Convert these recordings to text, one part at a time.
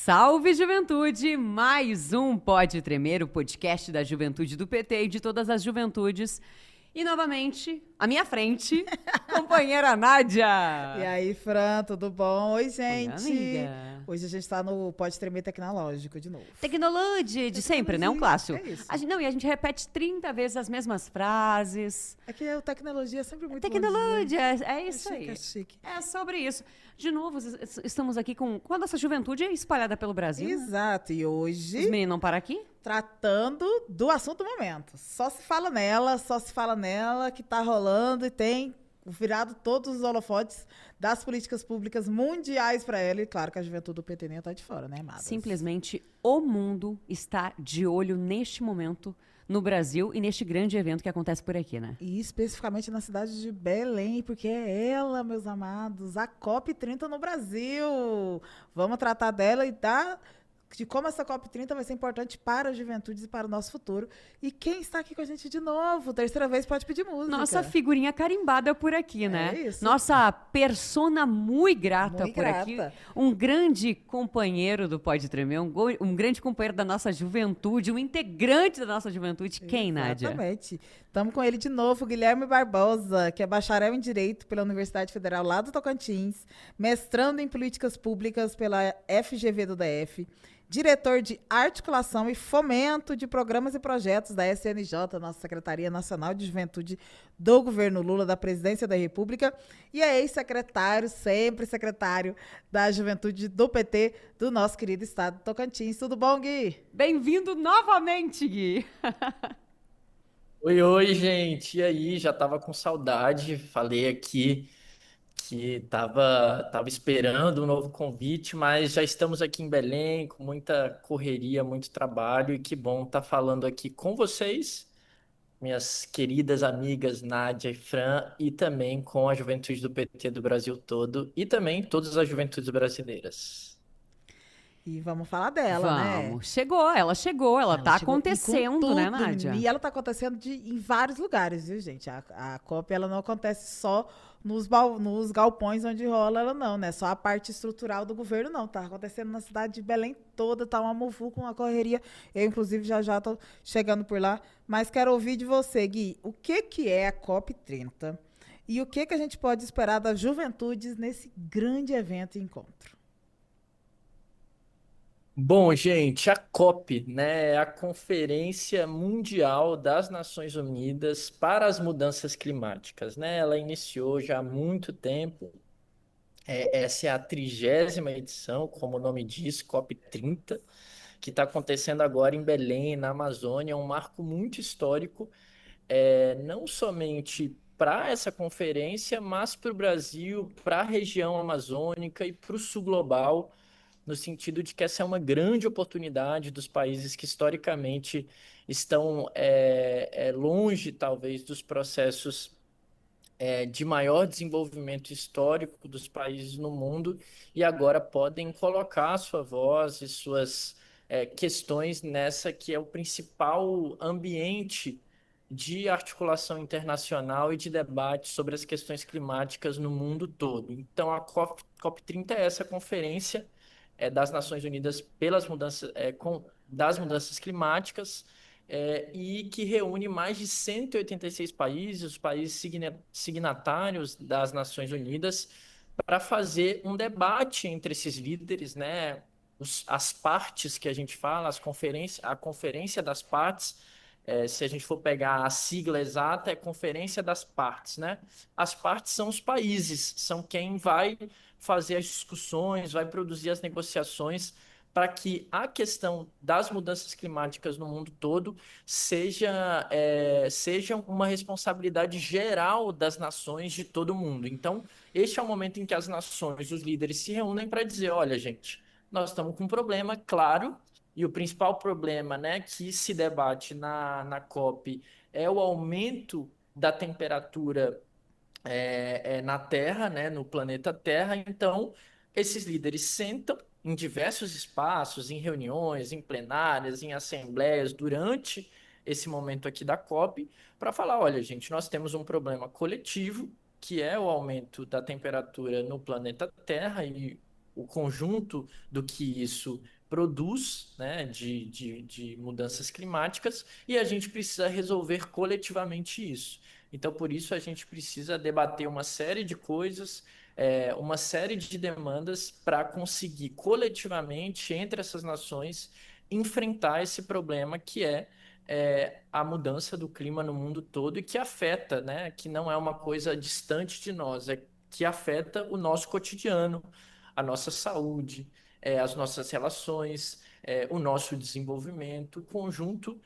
Salve Juventude! Mais um Pode Tremer, o podcast da juventude do PT e de todas as juventudes. E novamente, à minha frente, companheira Nádia. E aí, Fran, tudo bom? Oi, Oi, gente. amiga. Hoje a gente tá no Pode Tremer Tecnológico de novo. Tecnologia de sempre, né? Um Tecnologia, clássico. é isso. E a gente repete 30 vezes as mesmas frases. É que a tecnologia é sempre muito bom Tecnologia, dizer. é isso chique, aí. é chique. É sobre isso. De novo, estamos aqui com a nossa juventude espalhada pelo Brasil. Né? Exato, e Os hoje meninos não param aqui? tratando do assunto do momento. Só se fala nela que tá rolando e tem virado todos os holofotes das políticas públicas mundiais para ela. E claro que a juventude do PT nem tá de fora, né, amadas? Simplesmente o mundo está de olho neste momento no Brasil e neste grande evento que acontece por aqui, né? E especificamente na cidade de Belém, porque é ela, meus amados, a COP30 no Brasil. Vamos tratar dela e de como essa COP30 vai ser importante para as juventudes e para o nosso futuro. E quem está aqui com a gente de novo? Terceira vez pode pedir música. Nossa figurinha carimbada por aqui, né? isso. Nossa persona muito grata Muito por aqui. grata. Um grande companheiro do Pode Tremer, um grande companheiro da nossa juventude, um integrante da nossa juventude. Quem, Nádia? Exatamente. Estamos com ele de novo, Guilherme Barbosa, que é bacharel em Direito pela Universidade Federal lá do Tocantins, mestrando em Políticas Públicas pela FGV do DF, diretor de Articulação e Fomento de Programas e Projetos da SNJ, nossa Secretaria Nacional de Juventude do Governo Lula, da Presidência da República, e é ex-secretário, sempre secretário da Juventude do PT do nosso querido estado do Tocantins. Tudo bom, Gui? Bem-vindo novamente, Gui. Oi, gente. E aí? Já tava com saudade. Falei aqui que tava esperando um novo convite, mas já estamos aqui em Belém com muita correria, muito trabalho e que bom estar falando aqui com vocês, minhas queridas amigas Nádia e Fran, e também com a juventude do PT do Brasil todo e também todas as juventudes brasileiras. E vamos falar dela, né? Vamos. Chegou, ela tá chegou e com acontecendo, né, tudo, Nádia? E ela tá acontecendo em vários lugares, viu, gente? A COP, ela não acontece só nos galpões onde rola ela, não, né? Só a parte estrutural do governo, não. Tá acontecendo na cidade de Belém toda, tá uma muvuca, uma correria. Eu, inclusive, já tô chegando por lá. Mas quero ouvir de você, Gui, o que é a COP30 e o que a gente pode esperar das juventudes nesse grande evento e encontro? Bom, gente, a COP, né, é a Conferência Mundial das Nações Unidas para as Mudanças Climáticas, né? Ela iniciou já há muito tempo. Essa é a 30ª edição, como o nome diz, COP30, que está acontecendo agora em Belém, na Amazônia, um marco muito histórico, não somente para essa conferência, mas para o Brasil, para a região amazônica e para o sul global, no sentido de que essa é uma grande oportunidade dos países que historicamente estão longe, talvez, dos processos de maior desenvolvimento histórico dos países no mundo e agora podem colocar a sua voz e suas questões nessa que é o principal ambiente de articulação internacional e de debate sobre as questões climáticas no mundo todo. Então, a COP30 é essa conferência das Nações Unidas pelas mudanças, das mudanças climáticas, e que reúne mais de 186 países, os países signatários das Nações Unidas, para fazer um debate entre esses líderes, né? As partes que a gente fala, a Conferência das Partes, se a gente for pegar a sigla exata, é Conferência das Partes, né? As partes são os países, são quem vai fazer as discussões, vai produzir as negociações para que a questão das mudanças climáticas no mundo todo seja uma responsabilidade geral das nações de todo mundo. Então, este é o momento em que as nações, os líderes se reúnem para dizer, olha, gente, nós estamos com um problema, claro, e o principal problema, né, que se debate na COP é o aumento da temperatura na Terra, né, no planeta Terra. Então, esses líderes sentam em diversos espaços, em reuniões, em plenárias, em assembleias, durante esse momento aqui da COP, para falar: olha, gente, nós temos um problema coletivo, que é o aumento da temperatura no planeta Terra, e o conjunto do que isso produz, né, de mudanças climáticas, e a gente precisa resolver coletivamente isso. Então, por isso, a gente precisa debater uma série de coisas, uma série de demandas para conseguir coletivamente, entre essas nações, enfrentar esse problema que é a mudança do clima no mundo todo e que afeta, né, que não é uma coisa distante de nós, é que afeta o nosso cotidiano, a nossa saúde, as nossas relações, o nosso desenvolvimento, o conjunto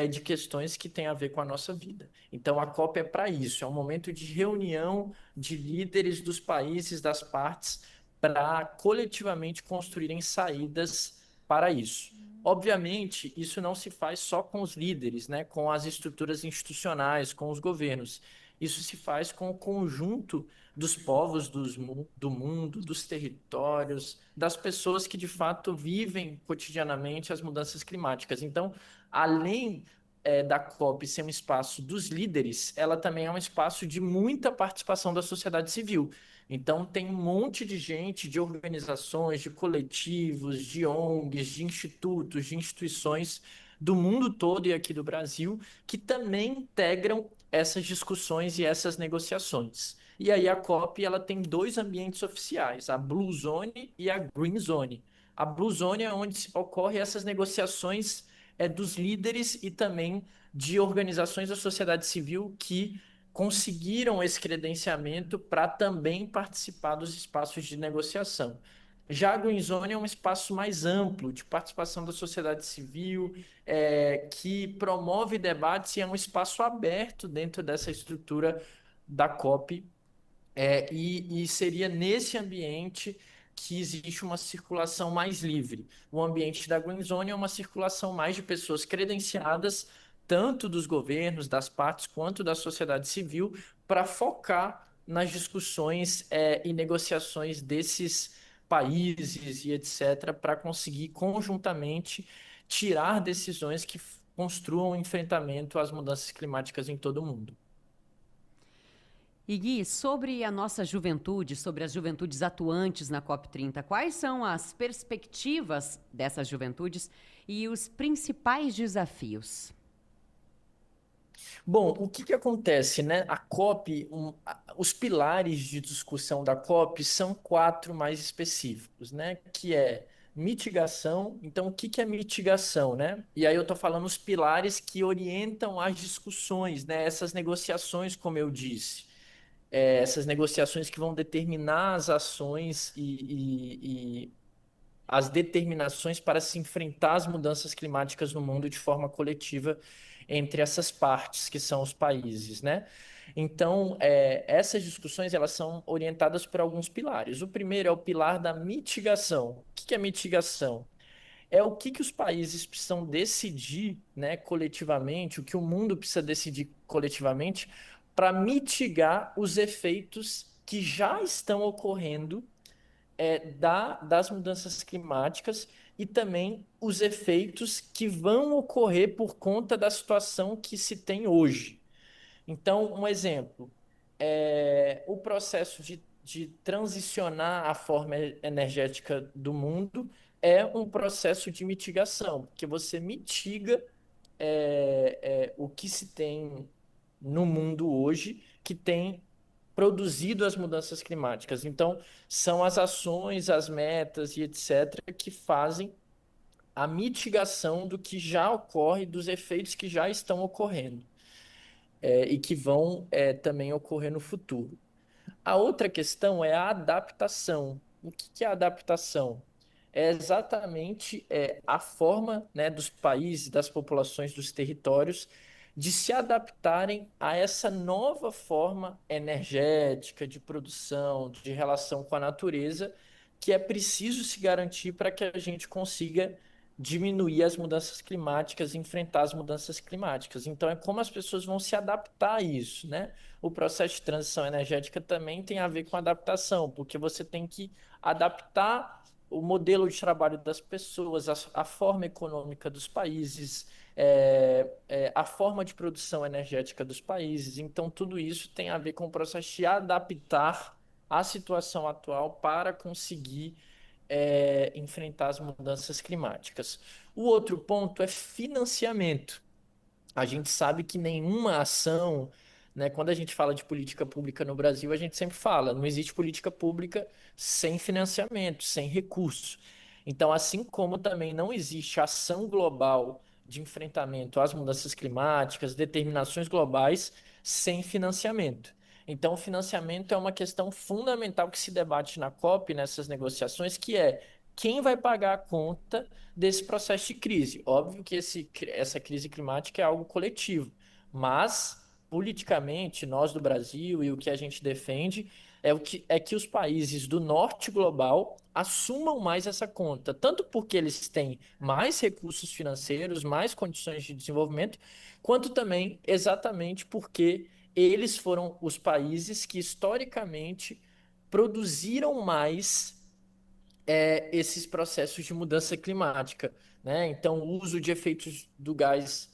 de questões que tem a ver com a nossa vida. Então, a COP é para isso, é um momento de reunião de líderes dos países, das partes, para coletivamente construírem saídas para isso. Obviamente, isso não se faz só com os líderes, né, com as estruturas institucionais, com os governos. Isso se faz com o conjunto dos povos do mundo, dos territórios, das pessoas que de fato vivem cotidianamente as mudanças climáticas. Então, além da COP ser um espaço dos líderes, ela também é um espaço de muita participação da sociedade civil. Então, tem um monte de gente, de organizações, de coletivos, de ONGs, de institutos, de instituições do mundo todo e aqui do Brasil, que também integram essas discussões e essas negociações. E aí a COP ela tem dois ambientes oficiais, a Blue Zone e a Green Zone. A Blue Zone é onde ocorrem essas negociações dos líderes e também de organizações da sociedade civil que conseguiram esse credenciamento para também participar dos espaços de negociação. Já a Green Zone é um espaço mais amplo de participação da sociedade civil, que promove debates e é um espaço aberto dentro dessa estrutura da COP, e seria nesse ambiente que existe uma circulação mais livre. O ambiente da Green Zone é uma circulação mais de pessoas credenciadas, tanto dos governos, das partes, quanto da sociedade civil, para focar nas discussões, e negociações desses países e etc., para conseguir conjuntamente tirar decisões que construam um enfrentamento às mudanças climáticas em todo o mundo. E Gui, sobre a nossa juventude, sobre as juventudes atuantes na COP30, quais são as perspectivas dessas juventudes e os principais desafios? Bom, o que que acontece, né? A COP, os pilares de discussão da COP são quatro mais específicos, né? Que é mitigação. Então, o que que é mitigação, né? E aí eu estou falando os pilares que orientam as discussões, né? Essas negociações, como eu disse. Essas negociações que vão determinar as ações e as determinações para se enfrentar as mudanças climáticas no mundo de forma coletiva entre essas partes, que são os países, né? Então, essas discussões elas são orientadas por alguns pilares. O primeiro é o pilar da mitigação. O que que é mitigação? É o que que os países precisam decidir, né, coletivamente, o que o mundo precisa decidir coletivamente para mitigar os efeitos que já estão ocorrendo das mudanças climáticas e também os efeitos que vão ocorrer por conta da situação que se tem hoje. Então, um exemplo, o processo de transicionar a forma energética do mundo é um processo de mitigação, porque você mitiga o que se tem no mundo hoje que tem produzido as mudanças climáticas. Então, são as ações, as metas e etc., que fazem a mitigação do que já ocorre, dos efeitos que já estão ocorrendo, e que vão também ocorrer no futuro. A outra questão é a adaptação. O que que é a adaptação? É exatamente a forma, né, dos países, das populações, dos territórios de se adaptarem a essa nova forma energética, de produção, de relação com a natureza, que é preciso se garantir para que a gente consiga diminuir as mudanças climáticas, enfrentar as mudanças climáticas. Então, é como as pessoas vão se adaptar a isso, né? O processo de transição energética também tem a ver com adaptação, porque você tem que adaptar o modelo de trabalho das pessoas, a forma econômica dos países, a forma de produção energética dos países. Então, tudo isso tem a ver com o processo de adaptar a situação atual para conseguir enfrentar as mudanças climáticas. O outro ponto é financiamento. A gente sabe que nenhuma ação, né, quando a gente fala de política pública no Brasil, a gente sempre fala, não existe política pública sem financiamento, sem recurso. Então, assim como também não existe ação global de enfrentamento às mudanças climáticas, determinações globais sem financiamento. Então, o financiamento é uma questão fundamental que se debate na COP, nessas negociações, que é quem vai pagar a conta desse processo de crise. Óbvio que essa crise climática é algo coletivo, mas politicamente, nós do Brasil e o que a gente defende é que os países do norte global assumam mais essa conta, tanto porque eles têm mais recursos financeiros, mais condições de desenvolvimento, quanto também exatamente porque eles foram os países que historicamente produziram mais esses processos de mudança climática, né? Então, o uso de efeitos do gás,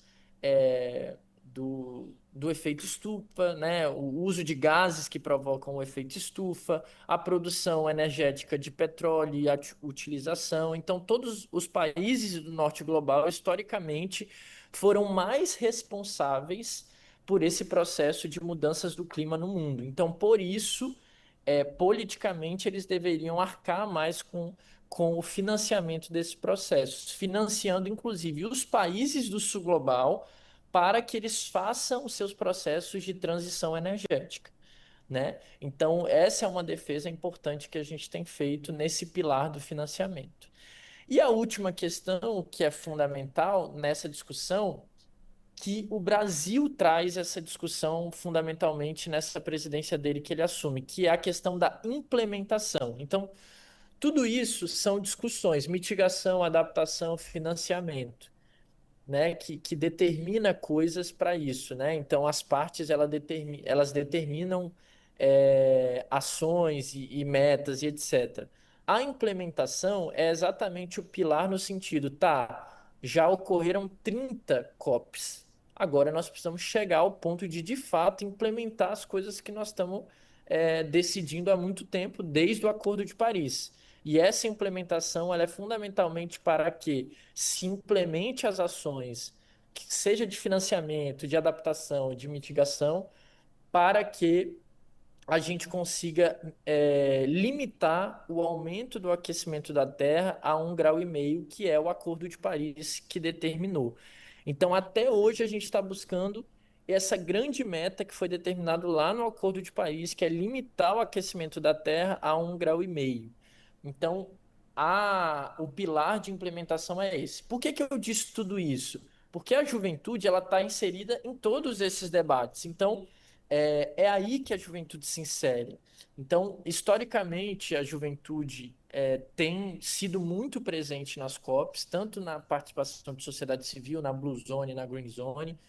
do efeito estufa, né? O uso de gases que provocam o efeito estufa, a produção energética de petróleo e a utilização. Então, todos os países do norte global, historicamente, foram mais responsáveis por esse processo de mudanças do clima no mundo. Então, por isso politicamente eles deveriam arcar mais com o financiamento desse processo, financiando inclusive os países do sul global para que eles façam os seus processos de transição energética, né? Então, essa é uma defesa importante que a gente tem feito nesse pilar do financiamento. E a última questão, que é fundamental nessa discussão, que o Brasil traz essa discussão fundamentalmente nessa presidência dele que ele assume, que é a questão da implementação. Então, tudo isso são discussões, mitigação, adaptação, financiamento, né, que determina coisas para isso, né? Então as partes elas determinam ações e metas e etc. A implementação é exatamente o pilar no sentido, tá, já ocorreram 30 COPs. Agora nós precisamos chegar ao ponto de fato implementar as coisas que nós estamos decidindo há muito tempo, desde o Acordo de Paris. E essa implementação ela é fundamentalmente para que se implemente as ações, que seja de financiamento, de adaptação, de mitigação, para que a gente consiga limitar o aumento do aquecimento da Terra a 1,5 graus, que é o Acordo de Paris que determinou. Então, até hoje, a gente está buscando essa grande meta que foi determinado lá no Acordo de Paris, que é limitar o aquecimento da Terra a 1,5 graus. Então, o pilar de implementação é esse. Por que eu disse tudo isso? Porque a juventude ela está inserida em todos esses debates. Então, é aí que a juventude se insere. Então, historicamente, a juventude tem sido muito presente nas COPs, tanto na participação de sociedade civil, na Blue Zone, na Green Zone,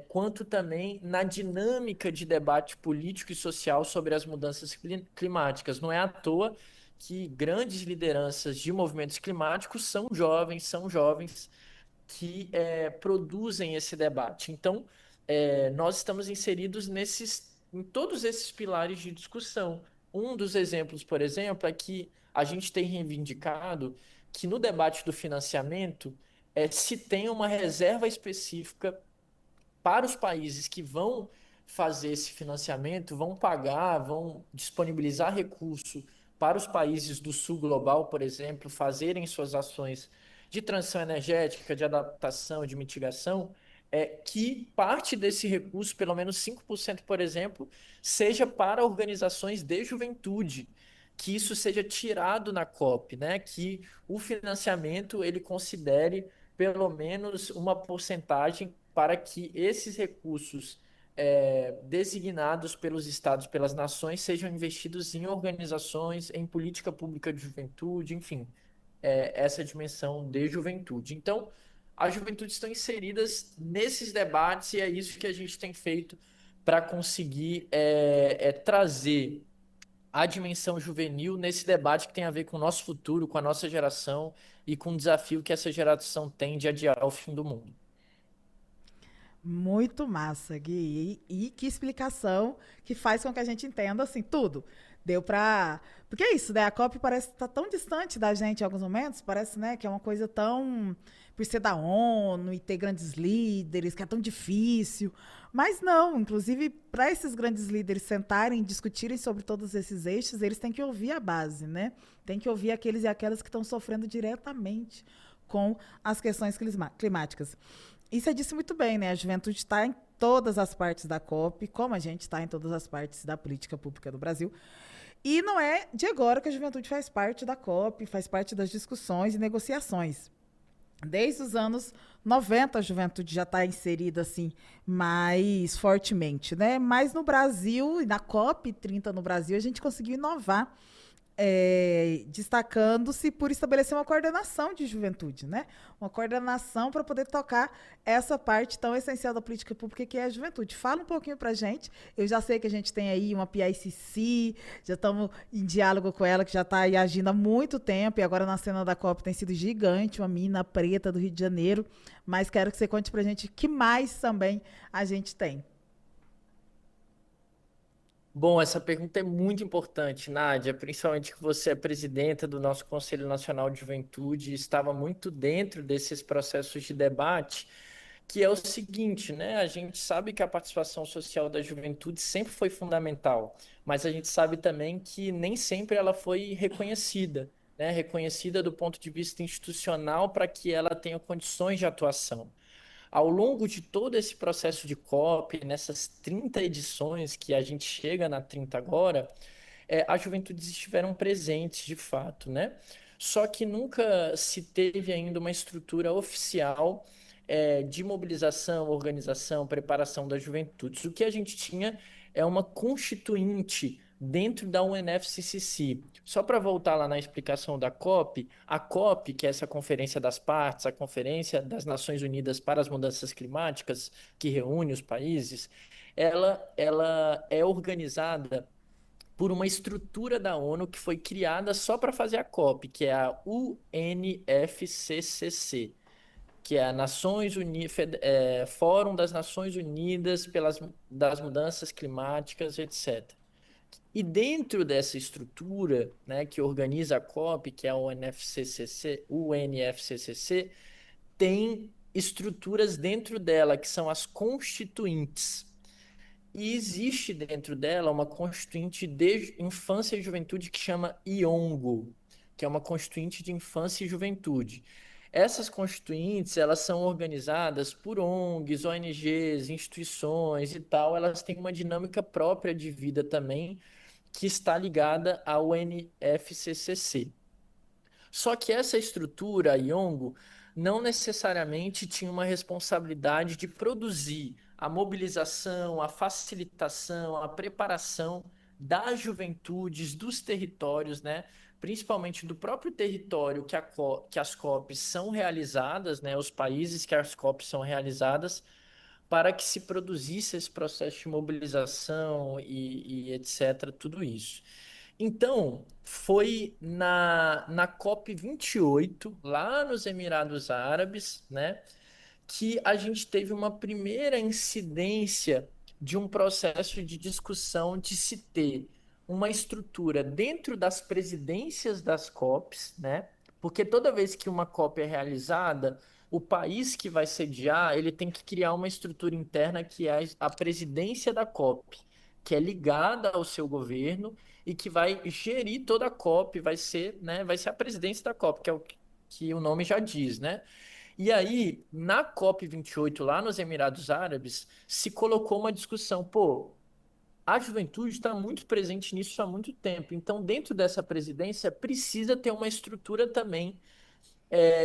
quanto também na dinâmica de debate político e social sobre as mudanças climáticas. Não é à toa que grandes lideranças de movimentos climáticos são jovens que produzem esse debate. Então, nós estamos inseridos em todos esses pilares de discussão. Um dos exemplos, por exemplo, é que a gente tem reivindicado que no debate do financiamento se tenha uma reserva específica para os países que vão fazer esse financiamento, vão pagar, vão disponibilizar recurso para os países do sul global, por exemplo, fazerem suas ações de transição energética, de adaptação, de mitigação, que parte desse recurso, pelo menos 5%, por exemplo, seja para organizações de juventude, que isso seja tirado na COP, né? Que o financiamento ele considere pelo menos uma porcentagem para que esses recursos designados pelos estados, pelas nações, sejam investidos em organizações, em política pública de juventude, enfim, essa dimensão de juventude. Então, as juventudes estão inseridas nesses debates e é isso que a gente tem feito para conseguir trazer a dimensão juvenil nesse debate que tem a ver com o nosso futuro, com a nossa geração e com o desafio que essa geração tem de adiar o fim do mundo. Muito massa, Gui. E que explicação que faz com que a gente entenda assim tudo. Deu pra. Porque é isso, né? A COP parece estar tão distante da gente em alguns momentos, parece, né, que é uma coisa tão. Por ser da ONU e ter grandes líderes, que é tão difícil. Mas não, inclusive, para esses grandes líderes sentarem e discutirem sobre todos esses eixos, eles têm que ouvir a base, né? Tem que ouvir aqueles e aquelas que estão sofrendo diretamente com as questões climáticas. E você disse muito bem, né? A juventude está em todas as partes da COP, como a gente está em todas as partes da política pública do Brasil. E não é de agora que a juventude faz parte da COP, faz parte das discussões e negociações. Desde os anos 90 a juventude já está inserida assim mais fortemente, né? Mas no Brasil, e na COP 30 no Brasil, a gente conseguiu inovar, destacando-se por estabelecer uma coordenação de juventude, né? Uma coordenação para poder tocar essa parte tão essencial da política pública que é a juventude. Fala um pouquinho para a gente. Eu já sei que a gente tem aí uma PICC, já estamos em diálogo com ela, que já está aí agindo há muito tempo, e agora na cena da COP tem sido gigante, uma mina preta do Rio de Janeiro. Mas quero que você conte para a gente o que mais também a gente tem. Bom, essa pergunta é muito importante, Nádia, principalmente que você é presidenta do nosso Conselho Nacional de Juventude e estava muito dentro desses processos de debate, que é o seguinte, né? A gente sabe que a participação social da juventude sempre foi fundamental, mas a gente sabe também que nem sempre ela foi reconhecida, né? Reconhecida do ponto de vista institucional para que ela tenha condições de atuação. Ao longo de todo esse processo de COP, nessas 30 edições que a gente chega na 30 agora, as juventudes estiveram presentes de fato, né? Só que nunca se teve ainda uma estrutura oficial de mobilização, organização, preparação das juventudes. O que a gente tinha é uma constituinte dentro da UNFCCC. Só para voltar lá na explicação da COP, a COP, que é essa Conferência das Partes, a Conferência das Nações Unidas para as Mudanças Climáticas, que reúne os países, ela é organizada por uma estrutura da ONU que foi criada só para fazer a COP, que é a UNFCCC, que é a Fórum das Nações Unidas das Mudanças Climáticas, etc. E dentro dessa estrutura, né, que organiza a COP, que é a UNFCCC, tem estruturas dentro dela, que são as constituintes. E existe dentro dela uma constituinte de infância e juventude que chama IONGO, que é uma constituinte de infância e juventude. Essas constituintes, elas são organizadas por ONGs, ONGs, instituições e tal, elas têm uma dinâmica própria de vida também, que está ligada ao NFCCC. Só que essa estrutura, a Yongo, não necessariamente tinha uma responsabilidade de produzir a mobilização, a facilitação, a preparação das juventudes, dos territórios, né? Principalmente do próprio território que as COPs são realizadas, né? Os países que as COPs são realizadas, para que se produzisse esse processo de mobilização e etc., tudo isso. Então, foi na COP 28, lá nos Emirados Árabes, né, que a gente teve uma primeira incidência de um processo de discussão de se ter uma estrutura dentro das presidências das COPs, né? Porque toda vez que uma COP é realizada, o país que vai sediar, ele tem que criar uma estrutura interna que é a presidência da COP, que é ligada ao seu governo e que vai gerir toda a COP, vai ser, né, vai ser a presidência da COP, que é o que o nome já diz, né? E aí, na COP 28, lá nos Emirados Árabes, se colocou uma discussão, pô, a juventude está muito presente nisso há muito tempo. Então, dentro dessa presidência, precisa ter uma estrutura também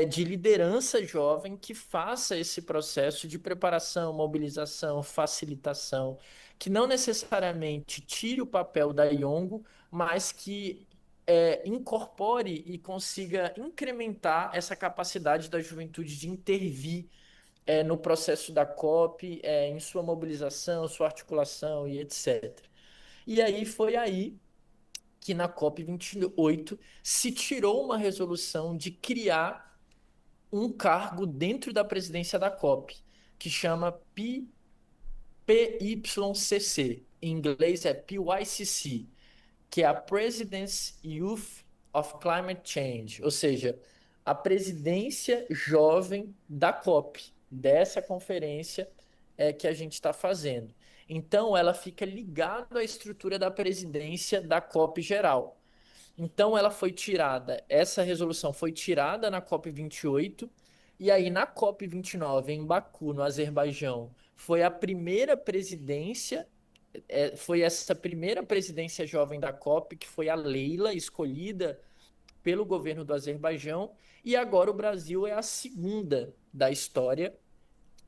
de liderança jovem que faça esse processo de preparação, mobilização, facilitação, que não necessariamente tire o papel da Yongo, mas que incorpore e consiga incrementar essa capacidade da juventude de intervir no processo da COP, em sua mobilização, sua articulação e etc. E aí foi aí que na COP 28 se tirou uma resolução de criar um cargo dentro da presidência da COP, que chama PYCC, em inglês é PYCC, que é a President's Youth of Climate Change, ou seja, a presidência jovem da COP, dessa conferência que a gente está fazendo. Então, ela fica ligada à estrutura da presidência da COP geral. Então, ela foi tirada, essa resolução foi tirada na COP 28, e aí na COP 29, em Baku, no Azerbaijão, foi a primeira presidência foi essa primeira presidência jovem da COP, que foi a Leila, escolhida pelo governo do Azerbaijão, e agora o Brasil é a segunda da história,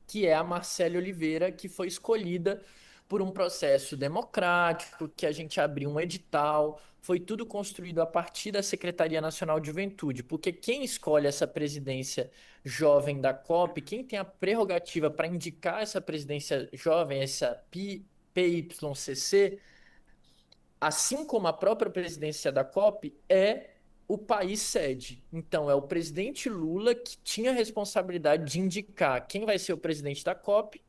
que é a Marcele Oliveira, que foi escolhida por um processo democrático, que a gente abriu um edital, foi tudo construído a partir da Secretaria Nacional de Juventude, porque quem escolhe essa presidência jovem da COP, quem tem a prerrogativa para indicar essa presidência jovem, essa PYCC, assim como a própria presidência da COP, é o país sede. Então, é o presidente Lula que tinha a responsabilidade de indicar quem vai ser o presidente da COP,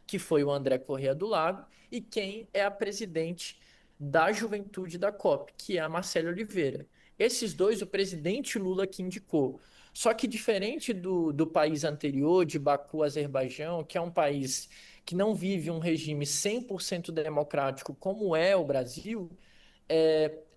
que foi o André Corrêa do Lago, e quem é a presidente da juventude da COP, que é a Marcela Oliveira. Esses dois, o presidente Lula que indicou. Só que diferente do país anterior, de Baku, Azerbaijão, que é um país que não vive um regime 100% democrático como é o Brasil,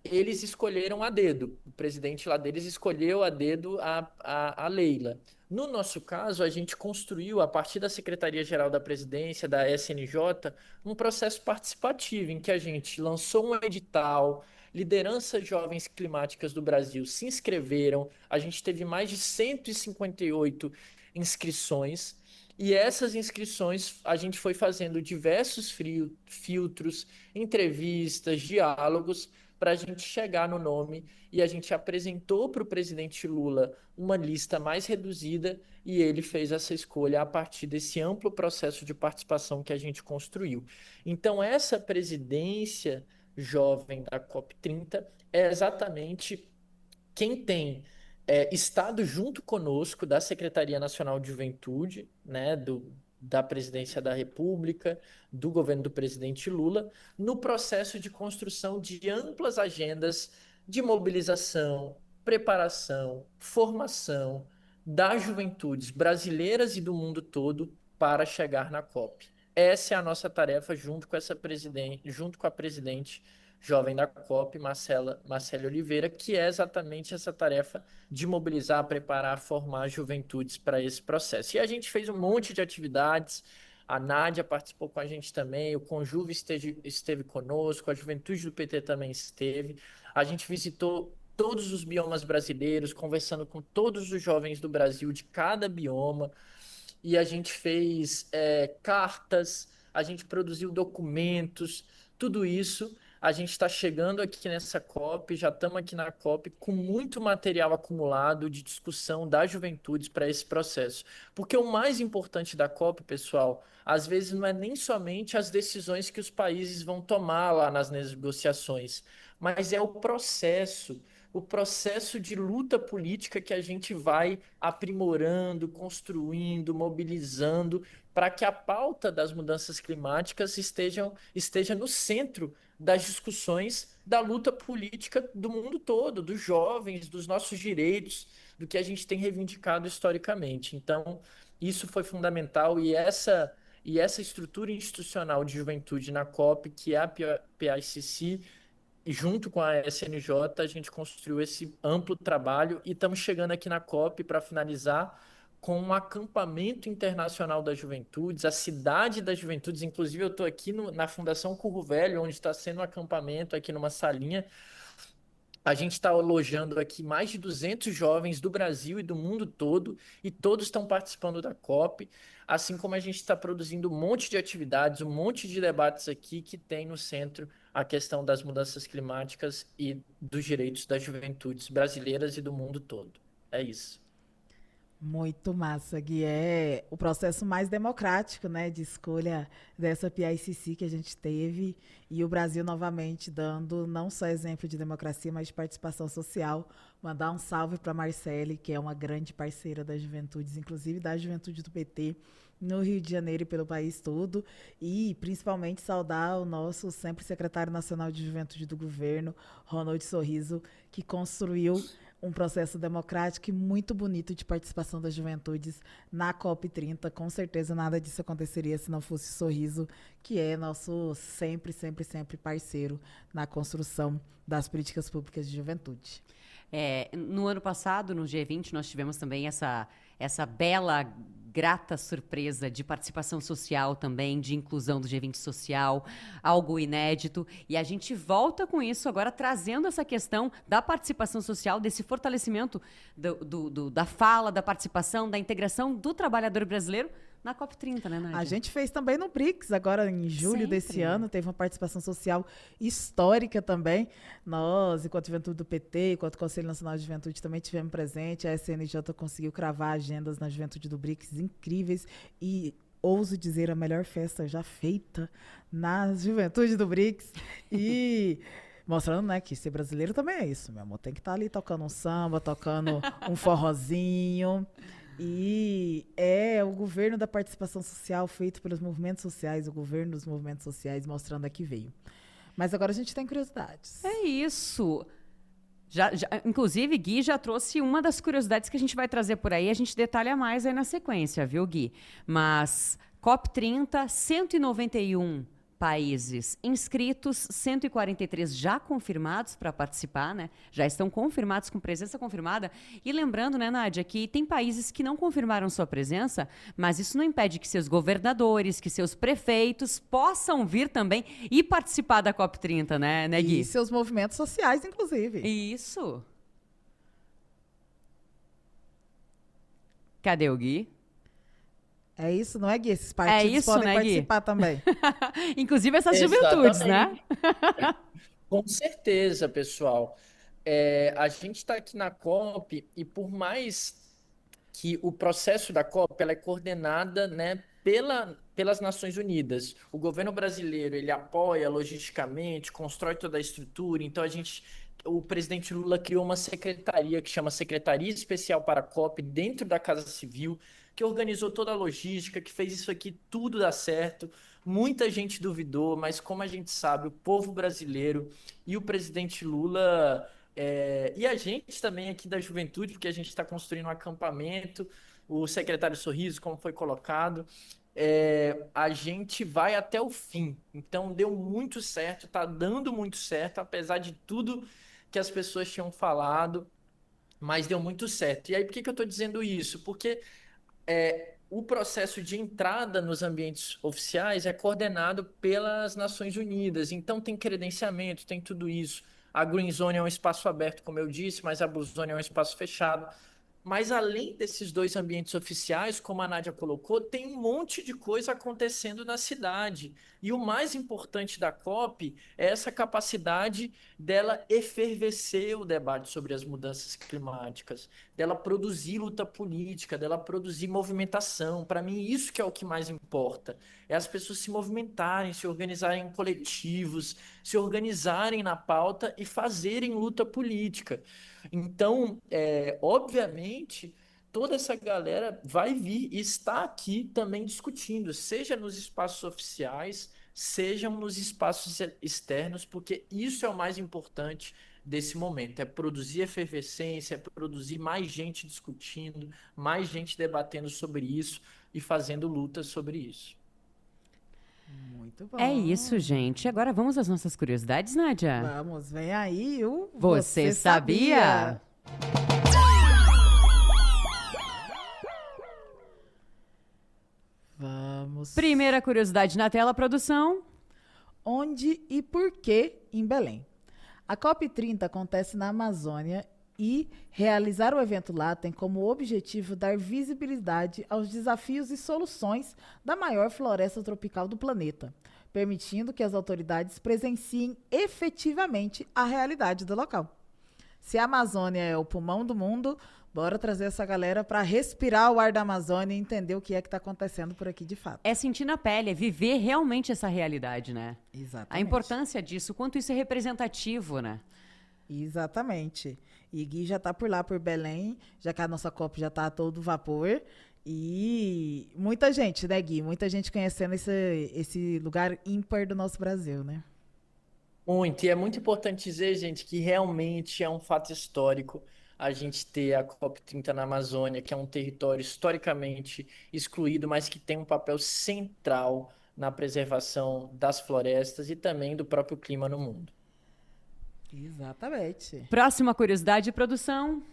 eles escolheram a dedo. O presidente lá deles escolheu a dedo a Leila. No nosso caso, a gente construiu, a partir da Secretaria-Geral da Presidência, da SNJ, um processo participativo em que a gente lançou um edital, lideranças jovens climáticas do Brasil se inscreveram, a gente teve mais de 158 inscrições, e essas inscrições a gente foi fazendo diversos filtros, entrevistas, diálogos, para a gente chegar no nome, e a gente apresentou para o presidente Lula uma lista mais reduzida e ele fez essa escolha a partir desse amplo processo de participação que a gente construiu. Então, essa presidência jovem da COP30 é exatamente quem tem estado junto conosco da Secretaria Nacional de Juventude, né, da Presidência da República, do governo do presidente Lula, no processo de construção de amplas agendas de mobilização, preparação, formação das juventudes brasileiras e do mundo todo para chegar na COP. Essa é a nossa tarefa junto com essa presidente, junto com a presidente jovem da COP, Marcela Oliveira, que é exatamente essa tarefa de mobilizar, preparar, formar juventudes para esse processo. E a gente fez um monte de atividades, a Nádia participou com a gente também, o Conjuve esteve conosco, a Juventude do PT também esteve. A gente visitou todos os biomas brasileiros, conversando com todos os jovens do Brasil de cada bioma, e a gente fez cartas, a gente produziu documentos, tudo isso. A gente está chegando aqui nessa COP, já estamos aqui na COP com muito material acumulado de discussão das juventudes para esse processo. Porque o mais importante da COP, pessoal, às vezes não é nem somente as decisões que os países vão tomar lá nas negociações, mas é o processo de luta política que a gente vai aprimorando, construindo, mobilizando, para que a pauta das mudanças climáticas esteja no centro das discussões da luta política do mundo todo, dos jovens, dos nossos direitos, do que a gente tem reivindicado historicamente. Então, isso foi fundamental e essa estrutura institucional de juventude na COP, que é a PICC, e junto com a SNJ, a gente construiu esse amplo trabalho e estamos chegando aqui na COP para finalizar com um acampamento internacional das juventudes, a cidade das juventudes. Inclusive, eu estou aqui na Fundação Curro Velho, onde está sendo um acampamento, aqui numa salinha. A gente está alojando aqui mais de 200 jovens do Brasil e do mundo todo, e todos estão participando da COP, assim como a gente está produzindo um monte de atividades, um monte de debates aqui que tem no centro a questão das mudanças climáticas e dos direitos das juventudes brasileiras e do mundo todo. É isso. Muito massa, Gui. É o processo mais democrático, né, de escolha dessa PICC que a gente teve e o Brasil novamente dando não só exemplo de democracia, mas de participação social. Mandar um salve para Marcele, que é uma grande parceira das juventudes, inclusive da juventude do PT, no Rio de Janeiro e pelo país todo. E principalmente saudar o nosso sempre secretário nacional de juventude do governo, Ronald Sorriso, que construiu um processo democrático e muito bonito de participação das juventudes na COP30. Com certeza nada disso aconteceria se não fosse o Sorriso, que é nosso sempre, sempre, sempre parceiro na construção das políticas públicas de juventude. No ano passado, no G20, nós tivemos também essa bela, grata surpresa de participação social também, de inclusão do G20 social, algo inédito. E a gente volta com isso agora, trazendo essa questão da participação social, desse fortalecimento da fala, da participação, da integração do trabalhador brasileiro na COP30, né, Nádia? A gente fez também no BRICS, agora em julho desse ano, teve uma participação social histórica também. Nós, enquanto Juventude do PT, enquanto Conselho Nacional de Juventude, também tivemos presente. A SNJ conseguiu cravar agendas na Juventude do BRICS incríveis e, ouso dizer, a melhor festa já feita na Juventude do BRICS. E mostrando, né, que ser brasileiro também é isso, meu amor. Tem que estar ali tocando um samba, tocando um forrozinho. E é o governo da participação social feito pelos movimentos sociais, o governo dos movimentos sociais, mostrando a que veio. Mas agora a gente tem curiosidades. É isso. Inclusive, Gui já trouxe uma das curiosidades que a gente vai trazer por aí. A gente detalha mais aí na sequência, viu, Gui? Mas COP30, 191 países inscritos, 143 já confirmados para participar, né? Já estão confirmados, com presença confirmada. E lembrando, né, Nádia, que tem países que não confirmaram sua presença, mas isso não impede que seus governadores, que seus prefeitos possam vir também e participar da COP30, né, Gui? E seus movimentos sociais, inclusive. Isso. Cadê o Gui? É isso, não é, Gui? Esses partidos isso, podem né, participar também. Inclusive essas juventudes, né? Com certeza, pessoal. A gente está aqui na COP e por mais que o processo da COP ela é coordenada, né, pelas Nações Unidas. O governo brasileiro ele apoia logisticamente, constrói toda a estrutura. Então o presidente Lula criou uma secretaria que chama Secretaria Especial para a COP dentro da Casa Civil, que organizou toda a logística, que fez isso aqui tudo dar certo. Muita gente duvidou, mas como a gente sabe, o povo brasileiro e o presidente Lula, e a gente também aqui da juventude, porque a gente está construindo um acampamento, o secretário Sorriso, como foi colocado, a gente vai até o fim. Então deu muito certo, está dando muito certo, apesar de tudo que as pessoas tinham falado, mas deu muito certo. E aí, por que eu estou dizendo isso? Porque o processo de entrada nos ambientes oficiais é coordenado pelas Nações Unidas. Então tem credenciamento, tem tudo isso. A Green Zone é um espaço aberto, como eu disse, mas a Blue Zone é um espaço fechado. Mas além desses dois ambientes oficiais, como a Nádia colocou, tem um monte de coisa acontecendo na cidade. E o mais importante da COP é essa capacidade dela efervescer o debate sobre as mudanças climáticas, dela produzir luta política, dela produzir movimentação. Para mim, isso que é o que mais importa. É as pessoas se movimentarem, se organizarem em coletivos, se organizarem na pauta e fazerem luta política. Então, obviamente, toda essa galera vai vir e está aqui também discutindo, seja nos espaços oficiais, sejam nos espaços externos, porque isso é o mais importante desse momento, é produzir efervescência, é produzir mais gente discutindo, mais gente debatendo sobre isso e fazendo lutas sobre isso. Muito bom. É isso, gente. Agora vamos às nossas curiosidades, Nádia? Vamos, vem aí o Você sabia? Vamos. Primeira curiosidade na tela, produção. Onde e por que em Belém? A COP30 acontece na Amazônia e realizar o evento lá tem como objetivo dar visibilidade aos desafios e soluções da maior floresta tropical do planeta, permitindo que as autoridades presenciem efetivamente a realidade do local. Se a Amazônia é o pulmão do mundo, Bora trazer essa galera para respirar o ar da Amazônia e entender o que é que está acontecendo por aqui de fato. É sentir na pele, é viver realmente essa realidade, né? Exatamente. A importância disso, o quanto isso é representativo, né? Exatamente. E Gui já está por lá, por Belém, já que a nossa COP já está a todo vapor. E muita gente, né, Gui? Muita gente conhecendo esse lugar ímpar do nosso Brasil, né? Muito, e é muito importante dizer, gente, que realmente é um fato histórico a gente ter a COP30 na Amazônia, que é um território historicamente excluído, mas que tem um papel central na preservação das florestas e também do próprio clima no mundo. Exatamente. Próxima curiosidade, produção.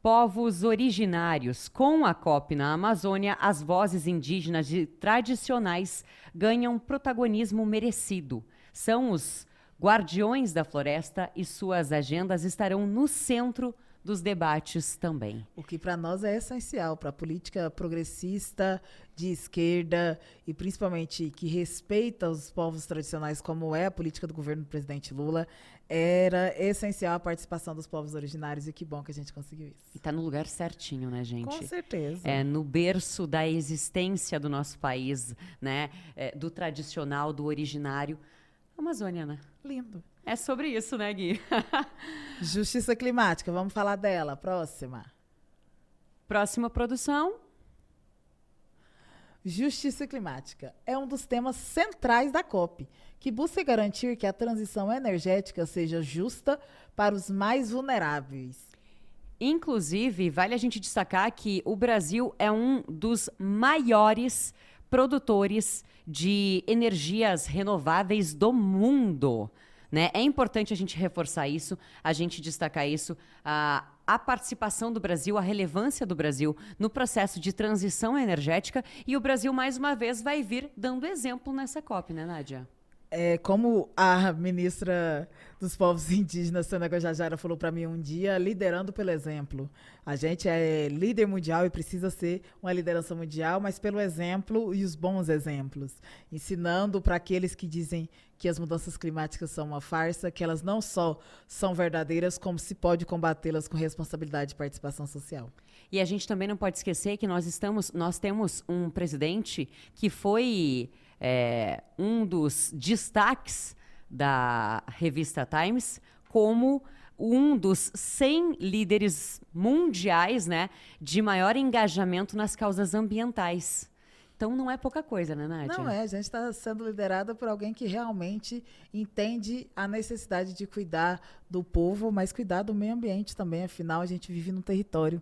Povos originários. Com a COP na Amazônia, as vozes indígenas e tradicionais ganham protagonismo merecido. São os guardiões da floresta e suas agendas estarão no centro dos debates também. O que para nós é essencial para a política progressista de esquerda e principalmente que respeita os povos tradicionais, como é a política do governo do presidente Lula, era essencial a participação dos povos originários e que bom que a gente conseguiu isso. E tá no lugar certinho, né, gente? Com certeza. É no berço da existência do nosso país, né? Do tradicional, do originário. Amazônia, né? Lindo. É sobre isso, né, Gui? Justiça climática, vamos falar dela. Próxima. Próxima produção. Justiça climática é um dos temas centrais da COP, que busca garantir que a transição energética seja justa para os mais vulneráveis. Inclusive, vale a gente destacar que o Brasil é um dos maiores produtores de energias renováveis do mundo. Né? É importante a gente reforçar isso, a gente destacar isso, a participação do Brasil, a relevância do Brasil no processo de transição energética. E o Brasil, mais uma vez, vai vir dando exemplo nessa COP, né, Nádia? Como a ministra dos povos indígenas, Sônia Guajajara, falou para mim um dia, liderando pelo exemplo. A gente é líder mundial e precisa ser uma liderança mundial, mas pelo exemplo e os bons exemplos. Ensinando para aqueles que dizem que as mudanças climáticas são uma farsa, que elas não só são verdadeiras, como se pode combatê-las com responsabilidade e participação social. E a gente também não pode esquecer que nós temos um presidente que foi... um dos destaques da revista Times como um dos 100 líderes mundiais, né, de maior engajamento nas causas ambientais. Então não é pouca coisa, né, Nádia? Não é, a gente está sendo liderada por alguém que realmente entende a necessidade de cuidar do povo, mas cuidar do meio ambiente também, afinal a gente vive num território.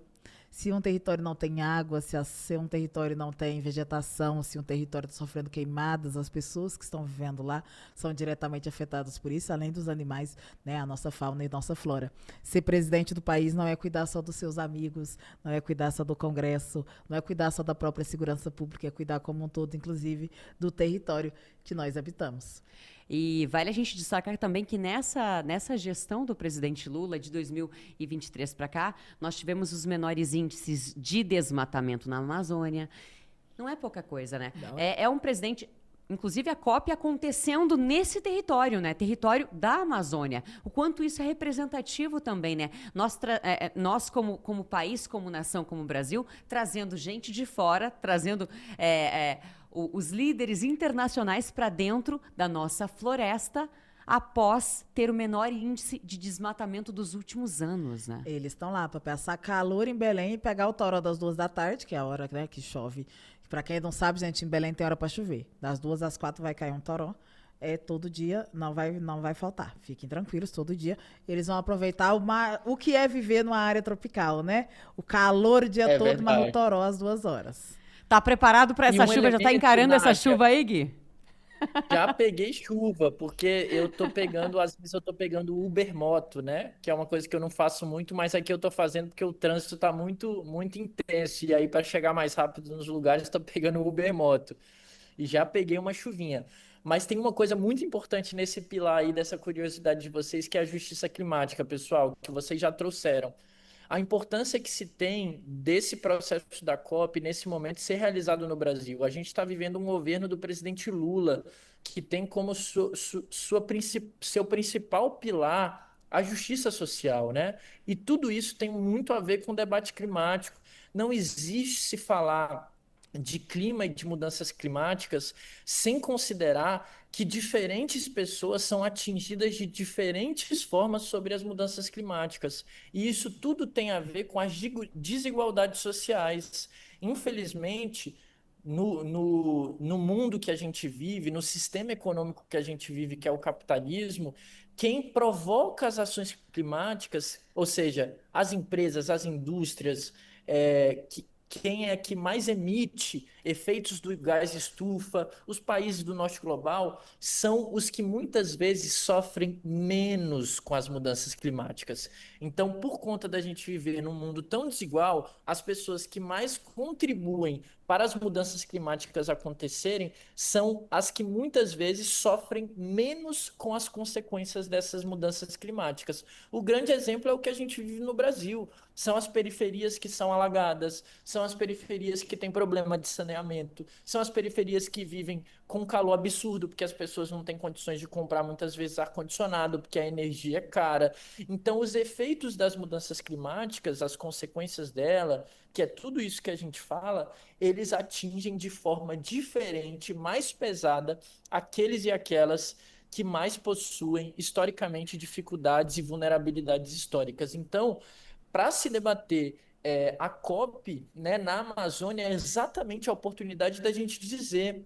Se um território não tem água, se um território não tem vegetação, se um território está sofrendo queimadas, as pessoas que estão vivendo lá são diretamente afetadas por isso, além dos animais, né, a nossa fauna e nossa flora. Ser presidente do país não é cuidar só dos seus amigos, não é cuidar só do Congresso, não é cuidar só da própria segurança pública, é cuidar como um todo, inclusive, do território que nós habitamos. E vale a gente destacar também que nessa gestão do presidente Lula, de 2023 para cá, nós tivemos os menores índices de desmatamento na Amazônia. Não é pouca coisa, né? É um presidente... Inclusive, a COP acontecendo nesse território, né? Território da Amazônia. O quanto isso é representativo também, né? Nós como país, como nação, como Brasil, trazendo gente de fora, trazendo... os líderes internacionais para dentro da nossa floresta após ter o menor índice de desmatamento dos últimos anos, né? Eles estão lá para passar calor em Belém e pegar o toró das 2 da tarde, que é a hora, né, que chove. Para quem não sabe, gente, em Belém tem hora para chover. Das 2 às 4 vai cair um toró. Todo dia, não vai faltar. Fiquem tranquilos, todo dia. Eles vão aproveitar o que é viver numa área tropical, né? O calor o dia todo, mas o toró às 2 horas. Tá preparado para essa chuva? Já tá encarando essa chuva aí, Gui? Já peguei chuva, porque às vezes eu tô pegando Uber Moto, né? Que é uma coisa que eu não faço muito, mas aqui eu tô fazendo porque o trânsito tá muito, muito intenso. E aí, para chegar mais rápido nos lugares, eu tô pegando Uber Moto. E já peguei uma chuvinha. Mas tem uma coisa muito importante nesse pilar aí, dessa curiosidade de vocês, que é a justiça climática, pessoal, que vocês já trouxeram. A importância que se tem desse processo da COP, nesse momento, ser realizado no Brasil. A gente está vivendo um governo do presidente Lula, que tem como seu principal pilar a justiça social, né? E tudo isso tem muito a ver com o debate climático. Não existe se falar de clima e de mudanças climáticas sem considerar que diferentes pessoas são atingidas de diferentes formas sobre as mudanças climáticas. E isso tudo tem a ver com as desigualdades sociais. Infelizmente, no mundo que a gente vive, no sistema econômico que a gente vive, que é o capitalismo, quem provoca as ações climáticas, ou seja, as empresas, as indústrias, quem é que mais emite efeitos do gás estufa, os países do norte global, são os que muitas vezes sofrem menos com as mudanças climáticas. Então, por conta da gente viver num mundo tão desigual, as pessoas que mais contribuem para as mudanças climáticas acontecerem são as que muitas vezes sofrem menos com as consequências dessas mudanças climáticas. O grande exemplo é o que a gente vive no Brasil. São as periferias que são alagadas, são as periferias que têm problema de saneamento, são as periferias que vivem com calor absurdo, porque as pessoas não têm condições de comprar muitas vezes ar-condicionado, porque a energia é cara. Então, os efeitos das mudanças climáticas, as consequências dela, que é tudo isso que a gente fala, eles atingem de forma diferente, mais pesada, aqueles e aquelas que mais possuem, historicamente, dificuldades e vulnerabilidades históricas. Então, para se debater a COP, né, na Amazônia, é exatamente a oportunidade da gente dizer: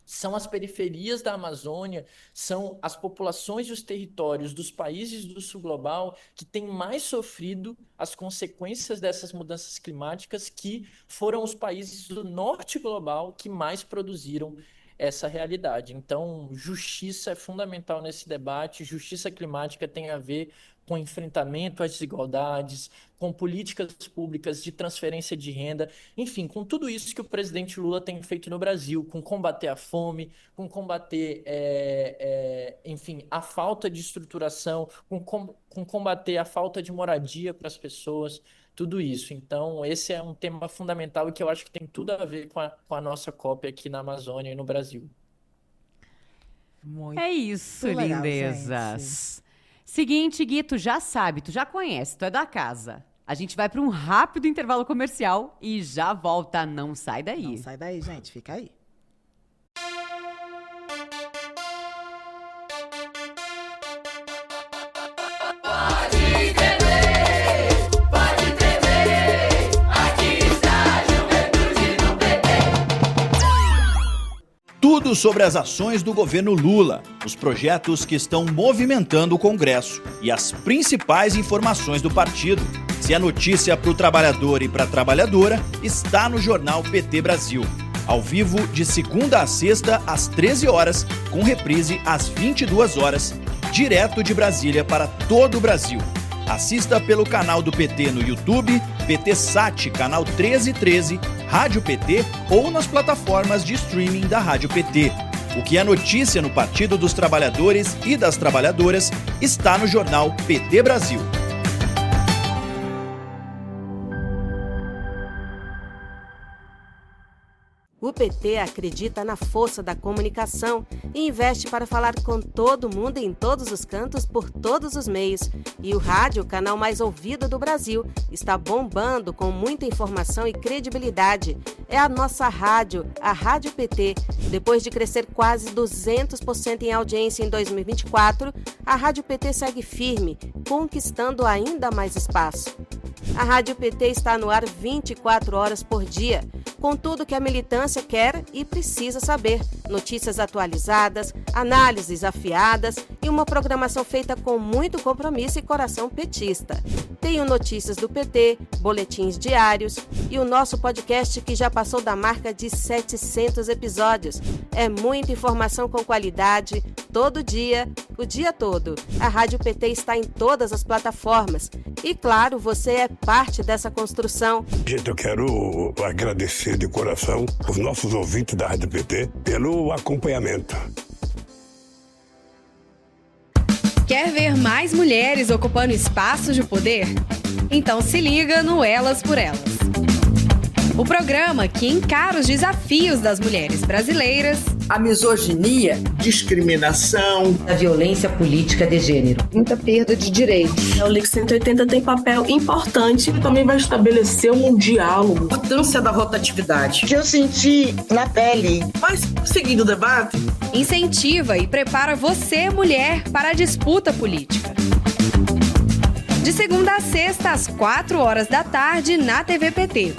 são as periferias da Amazônia, são as populações e os territórios dos países do sul global que têm mais sofrido as consequências dessas mudanças climáticas, que foram os países do norte global que mais produziram essa realidade. Então, justiça é fundamental nesse debate. Justiça climática tem a ver com enfrentamento às desigualdades, com políticas públicas de transferência de renda, enfim, com tudo isso que o presidente Lula tem feito no Brasil, com combater a fome, com combater, enfim, a falta de estruturação, com combater a falta de moradia para as pessoas, tudo isso. Então, esse é um tema fundamental e que eu acho que tem tudo a ver com a nossa COP aqui na Amazônia e no Brasil. Muito É isso, legal, lindezas. Seguinte, Gui, tu já sabe, tu já conhece, tu é da casa. A gente vai para um rápido intervalo comercial e já volta. Não sai daí. Não sai daí, gente. Fica aí. Tudo sobre as ações do governo Lula, os projetos que estão movimentando o Congresso e as principais informações do partido. Se é notícia para o trabalhador e para a trabalhadora, está no Jornal PT Brasil. Ao vivo, de segunda a sexta, às 13 horas, com reprise às 22 horas, direto de Brasília para todo o Brasil. Assista pelo canal do PT no YouTube, PT Sat, canal 1313, Rádio PT ou nas plataformas de streaming da Rádio PT. O que é notícia no Partido dos Trabalhadores e das Trabalhadoras está no Jornal PT Brasil. O PT acredita na força da comunicação e investe para falar com todo mundo em todos os cantos, por todos os meios. E o rádio, o canal mais ouvido do Brasil, está bombando com muita informação e credibilidade. É a nossa rádio, a Rádio PT. Depois de crescer quase 200% em audiência em 2024, a Rádio PT segue firme, conquistando ainda mais espaço. A Rádio PT está no ar 24 horas por dia, com tudo que a militância quer e precisa saber. Notícias atualizadas, análises afiadas e uma programação feita com muito compromisso e coração petista. Tem o Notícias do PT, boletins diários e o nosso podcast que já passou da marca de 700 episódios. É muita informação com qualidade, todo dia, o dia todo. A Rádio PT está em todas as plataformas. E claro, você é parte dessa construção. Gente, eu quero agradecer de coração os nossos ouvintes da Rádio PT pelo acompanhamento. Quer ver mais mulheres ocupando espaços de poder? Então se liga no Elas por Elas. O programa que encara os desafios das mulheres brasileiras a misoginia, discriminação, a violência política de gênero, muita perda de direitos. O LIC 180 tem papel importante. Também vai estabelecer um diálogo. A importância da rotatividade. Que eu senti na pele. Mas, seguindo o debate, incentiva e prepara você, mulher, para a disputa política. De segunda a sexta, às 4 da tarde, na TV PT.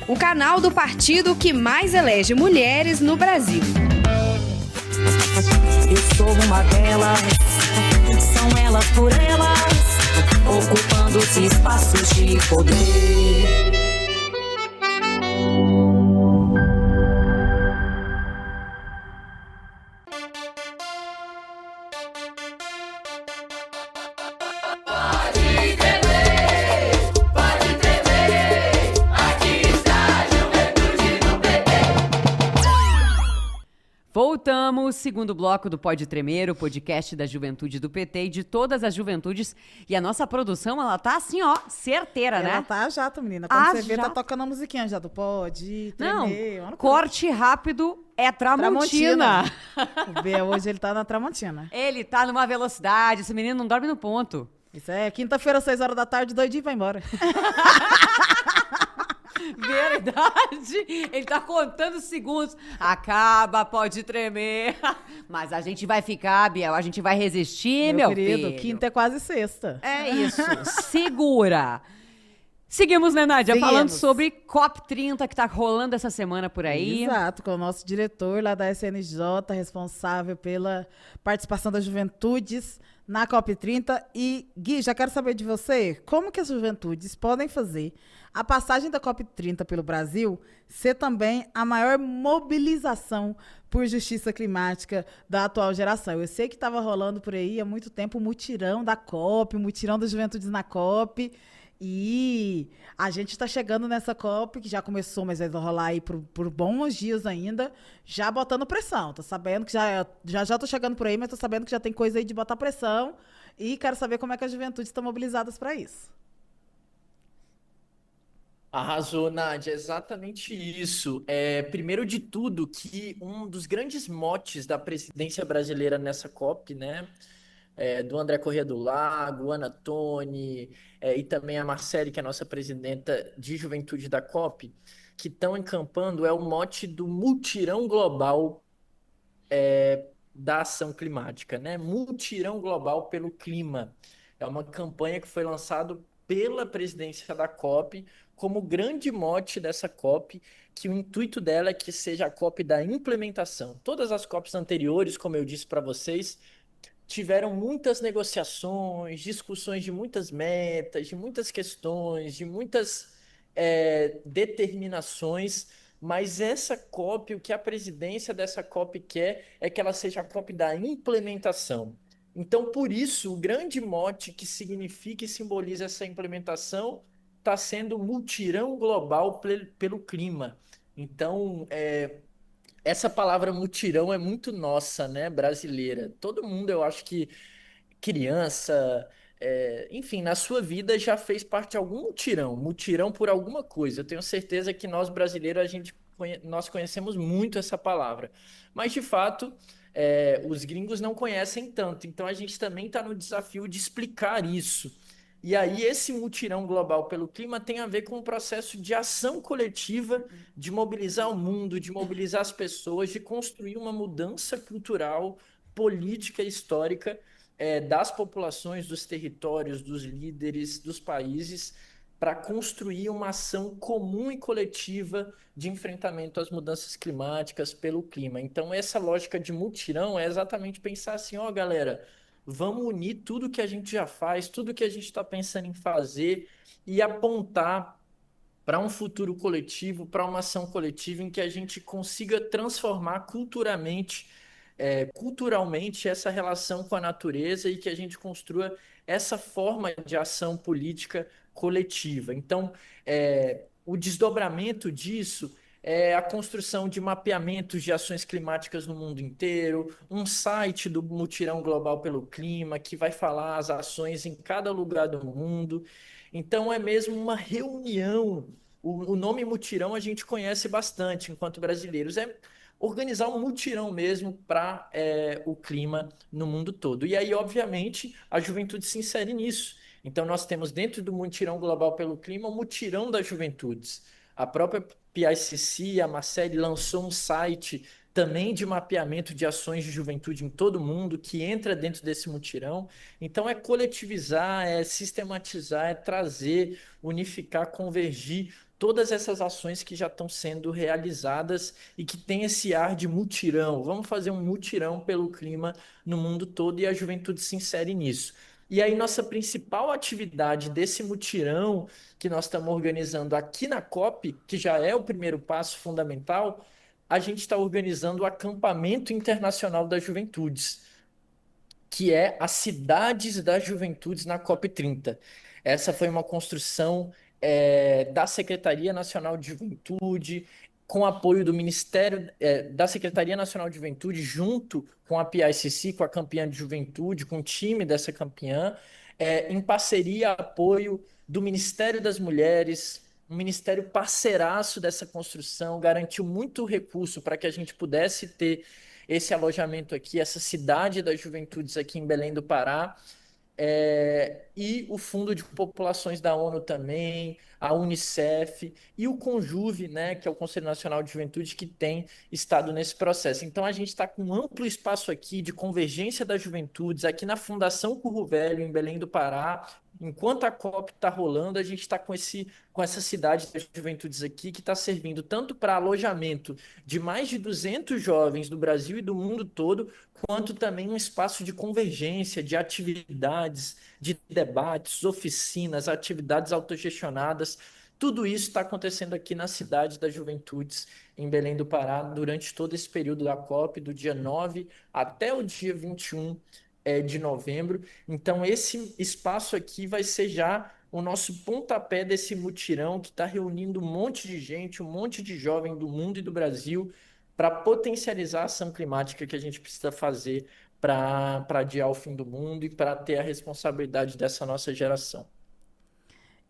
O canal do partido que mais elege mulheres no Brasil. Eu sou uma delas, são elas por elas, ocupando os espaços de poder. Voltamos, segundo bloco do Pode Tremer, o podcast da juventude do PT e de todas as juventudes. E a nossa produção, ela tá assim, ó, certeira, né? Ela tá jato, menina. Quando você vê, tá tocando a musiquinha já do Pode Tremer. Não, corte rápido é Tramontina. O B hoje ele tá na Tramontina. Ele tá numa velocidade, esse menino não dorme no ponto. Isso é quinta-feira, 6 da tarde, doidinho vai embora. Verdade, ele tá contando segundos. Acaba, pode tremer. Mas a gente vai ficar, Biel, a gente vai resistir, meu querido. Filho. Quinta é quase sexta. É isso, segura. Seguimos, né, Nádia? Seguimos. Falando sobre COP30, que tá rolando essa semana por aí. Exato, com o nosso diretor lá da SNJ, responsável pela participação das juventudes na COP30. E, Gui, já quero saber de você, como que as juventudes podem fazer a passagem da COP30 pelo Brasil ser também a maior mobilização por justiça climática da atual geração? Eu sei que estava rolando por aí há muito tempo o mutirão da COP, o mutirão das juventudes na COP, e a gente está chegando nessa COP, que já começou, mas vai rolar aí por bons dias ainda, já botando pressão. Tô sabendo que já tô chegando por aí, mas tô sabendo que já tem coisa aí de botar pressão, e quero saber como é que as juventudes estão mobilizadas para isso. Arrasou, Nádia, exatamente isso. Primeiro de tudo, que um dos grandes motes da presidência brasileira nessa COP, né, do André Corrêa do Lago, Ana Toni, e também a Marcele, que é a nossa presidenta de juventude da COP, que estão encampando, é o mote do mutirão global da ação climática, né? Mutirão global pelo clima. É uma campanha que foi lançada pela presidência da COP como grande mote dessa COP, que o intuito dela é que seja a COP da implementação. Todas as COPs anteriores, como eu disse para vocês, tiveram muitas negociações, discussões de muitas metas, de muitas questões, de muitas determinações, mas essa COP, o que a presidência dessa COP quer é que ela seja a COP da implementação. Então, por isso, o grande mote que significa e simboliza essa implementação está sendo o mutirão global pelo clima. Então, essa palavra mutirão é muito nossa, né, brasileira. Todo mundo, eu acho que criança, enfim, na sua vida já fez parte de algum mutirão por alguma coisa. Eu tenho certeza que nós brasileiros, nós conhecemos muito essa palavra. Mas, de fato, os gringos não conhecem tanto. Então, a gente também está no desafio de explicar isso. E aí, esse mutirão global pelo clima tem a ver com um processo de ação coletiva, de mobilizar o mundo, de mobilizar as pessoas, de construir uma mudança cultural, política e histórica das populações, dos territórios, dos líderes, dos países, para construir uma ação comum e coletiva de enfrentamento às mudanças climáticas pelo clima. Então, essa lógica de mutirão é exatamente pensar assim, ó, galera, vamos unir tudo que a gente já faz, tudo que a gente está pensando em fazer e apontar para um futuro coletivo, para uma ação coletiva em que a gente consiga transformar culturalmente essa relação com a natureza e que a gente construa essa forma de ação política coletiva. Então, o desdobramento disso é a construção de mapeamentos de ações climáticas no mundo inteiro, um site do Mutirão Global pelo Clima, que vai falar as ações em cada lugar do mundo. Então, é mesmo uma reunião. o nome mutirão a gente conhece bastante enquanto brasileiros. É organizar um mutirão mesmo para o clima no mundo todo. E aí, obviamente, a juventude se insere nisso. Então, nós temos dentro do Mutirão Global pelo Clima o Mutirão das Juventudes. A própria PICC, a Marcele, lançou um site também de mapeamento de ações de juventude em todo o mundo, que entra dentro desse mutirão. Então, é coletivizar, é sistematizar, é trazer, unificar, convergir todas essas ações que já estão sendo realizadas e que tem esse ar de mutirão. Vamos fazer um mutirão pelo clima no mundo todo e a juventude se insere nisso. E aí, nossa principal atividade desse mutirão que nós estamos organizando aqui na COP, que já é o primeiro passo fundamental, a gente está organizando o Acampamento Internacional das Juventudes, que é as Cidades das Juventudes na COP30. Essa foi uma construção da Secretaria Nacional de Juventude, com apoio do Ministério da Secretaria Nacional de Juventude, junto com a PICC, com a campeã de juventude, com o time dessa campeã, em parceria, apoio do Ministério das Mulheres, um ministério parceiraço dessa construção, garantiu muito recurso para que a gente pudesse ter esse alojamento aqui, essa cidade das juventudes aqui em Belém do Pará, e o Fundo de Populações da ONU também, a Unicef e o Conjuve, né, que é o Conselho Nacional de Juventude, que tem estado nesse processo. Então, a gente está com um amplo espaço aqui de convergência das juventudes, aqui na Fundação Curro Velho, em Belém do Pará. Enquanto a COP está rolando, a gente está com essa cidade das juventudes aqui, que está servindo tanto para alojamento de mais de 200 jovens do Brasil e do mundo todo, quanto também um espaço de convergência, de atividades, de debates, oficinas, atividades autogestionadas. Tudo isso está acontecendo aqui na cidade das juventudes, em Belém do Pará, durante todo esse período da COP, do dia 9 até o dia 21 de novembro. Então, esse espaço aqui vai ser já o nosso pontapé desse mutirão que está reunindo um monte de gente, um monte de jovem do mundo e do Brasil para potencializar a ação climática que a gente precisa fazer para adiar o fim do mundo e para ter a responsabilidade dessa nossa geração.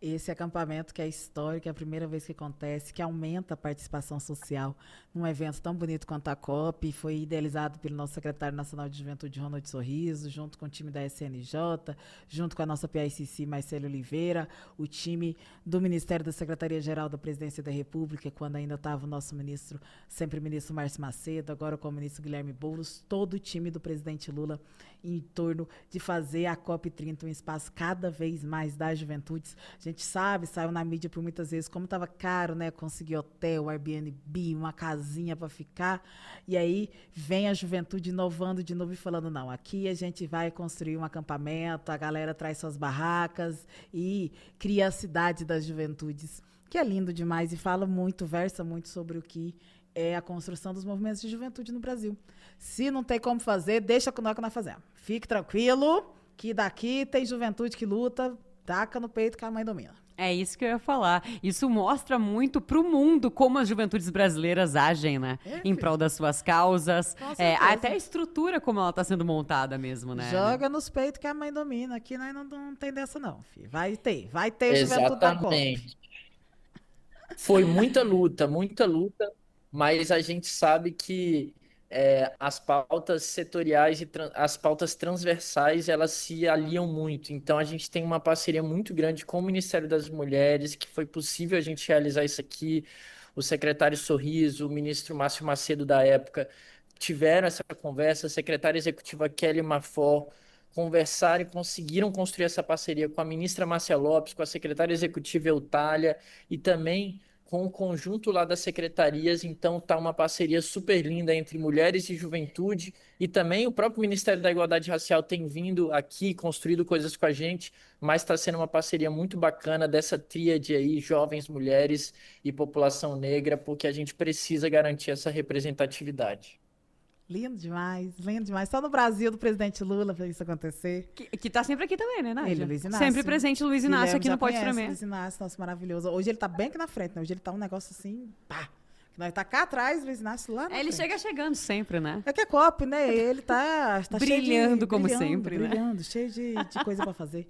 Esse acampamento que é histórico, é a primeira vez que acontece, que aumenta a participação social num evento tão bonito quanto a COP, foi idealizado pelo nosso secretário nacional de Juventude, Ronald Sorriso, junto com o time da SNJ, junto com a nossa PICC, Marcelo Oliveira, o time do Ministério da Secretaria-Geral da Presidência da República, quando ainda estava o nosso ministro, sempre ministro Márcio Macedo, agora com o ministro Guilherme Boulos, todo o time do presidente Lula em torno de fazer a COP30 um espaço cada vez mais das juventudes. A gente sabe, saiu na mídia por muitas vezes, como estava caro, né, conseguir hotel, Airbnb, uma casinha para ficar, e aí vem a juventude inovando de novo e falando, não, aqui a gente vai construir um acampamento, a galera traz suas barracas e cria a cidade das juventudes, que é lindo demais e fala muito, versa muito sobre o que é a construção dos movimentos de juventude no Brasil. Se não tem como fazer, deixa com nós que nós fazemos. Fique tranquilo, que daqui tem juventude que luta, taca no peito que a mãe domina. É isso que eu ia falar. Isso mostra muito para o mundo como as juventudes brasileiras agem, né? Em prol das suas causas. Até a estrutura como ela está sendo montada mesmo, né? Joga nos peitos que a mãe domina. Aqui nós não tem dessa não, filho. Vai ter juventude da COP. Foi muita luta, mas a gente sabe que as pautas setoriais e as pautas transversais, elas se aliam muito. Então, a gente tem uma parceria muito grande com o Ministério das Mulheres, que foi possível a gente realizar isso aqui. O secretário Sorriso, o ministro Márcio Macedo, da época, tiveram essa conversa, a secretária executiva Kelly Mafor, conversaram e conseguiram construir essa parceria com a ministra Márcia Lopes, com a secretária executiva Eutália e também com o conjunto lá das secretarias. Então tá uma parceria super linda entre mulheres e juventude, e também o próprio Ministério da Igualdade Racial tem vindo aqui, construído coisas com a gente, mas está sendo uma parceria muito bacana dessa tríade aí, jovens, mulheres e população negra, porque a gente precisa garantir essa representatividade. Lindo demais, lindo demais. Só no Brasil do presidente Lula para isso acontecer. Que tá sempre aqui também, né, Nádia? Ele, Luiz Inácio. Sempre presente Luiz Inácio aqui no Pode Tremer. Luiz Inácio, nosso maravilhoso. Hoje ele tá bem aqui na frente, né? Hoje ele tá um negócio assim, pá. Nós tá cá atrás, Luiz Inácio lá na frente. Ele chega chegando sempre, né? É que é COP, né? Ele tá brilhando cheio de, como sempre, brilhando, cheio de coisa para fazer.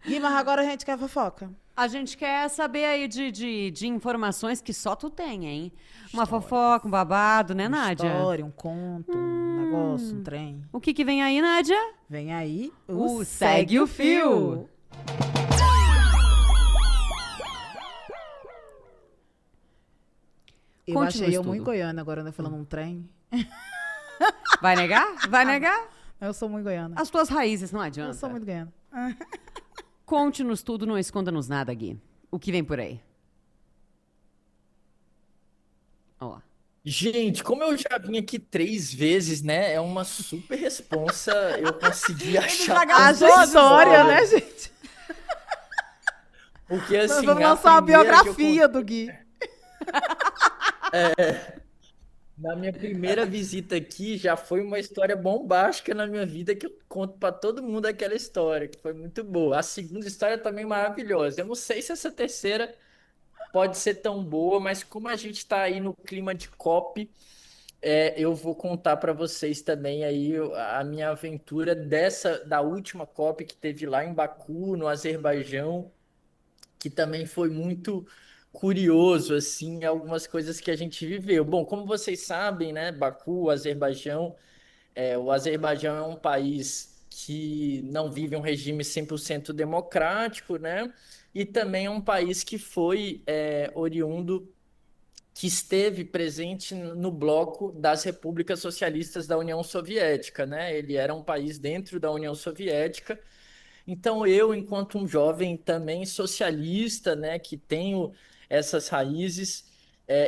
Gui, mas agora a gente quer fofoca. A gente quer saber aí de informações que só tu tem, hein? Uma fofoca, um babado, né, Nádia? Uma história, um conto, um negócio, um trem. O que vem aí, Nádia? Vem aí o Segue o Fio. Eu achei eu muito goiana agora, né, falando um trem. Vai negar? Vai negar? Eu sou muito goiana. As tuas raízes, não adianta. Eu sou muito goiana. Conte-nos tudo, não esconda-nos nada, Gui. O que vem por aí? Ó. Gente, como eu já vim aqui 3 vezes, né? É uma super responsa. Eu consegui achar A história, né, gente? Porque assim, Nós vamos a lançar uma primeira que eu biografia do Gui. Na minha primeira visita aqui, já foi uma história bombástica na minha vida que eu conto pra todo mundo aquela história, que foi muito boa. A segunda história também maravilhosa. Eu não sei se essa terceira pode ser tão boa, mas como a gente tá aí no clima de COP, eu vou contar para vocês também aí a minha aventura da última COP que teve lá em Baku, no Azerbaijão, que também foi muito curioso, assim, algumas coisas que a gente viveu. Bom, como vocês sabem, né, Baku, o Azerbaijão é um país que não vive um regime 100% democrático, né, e também é um país que foi oriundo, que esteve presente no bloco das repúblicas socialistas da União Soviética, né, ele era um país dentro da União Soviética. Então, eu, enquanto um jovem também socialista, né, que tenho essas raízes,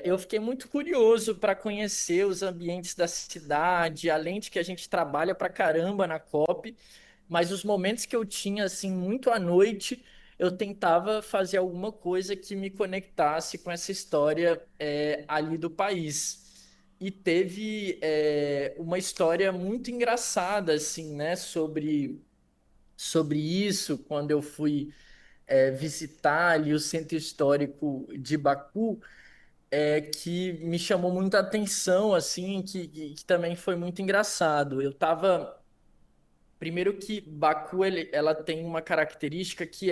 eu fiquei muito curioso para conhecer os ambientes da cidade, além de que a gente trabalha para caramba na COP, mas os momentos que eu tinha, assim, muito à noite, eu tentava fazer alguma coisa que me conectasse com essa história ali do país. E teve uma história muito engraçada, assim, né, sobre isso quando eu fui visitar ali o centro histórico de Baku, que me chamou muita atenção, assim, que também foi muito engraçado. Eu estava. Primeiro que Baku ela tem uma característica que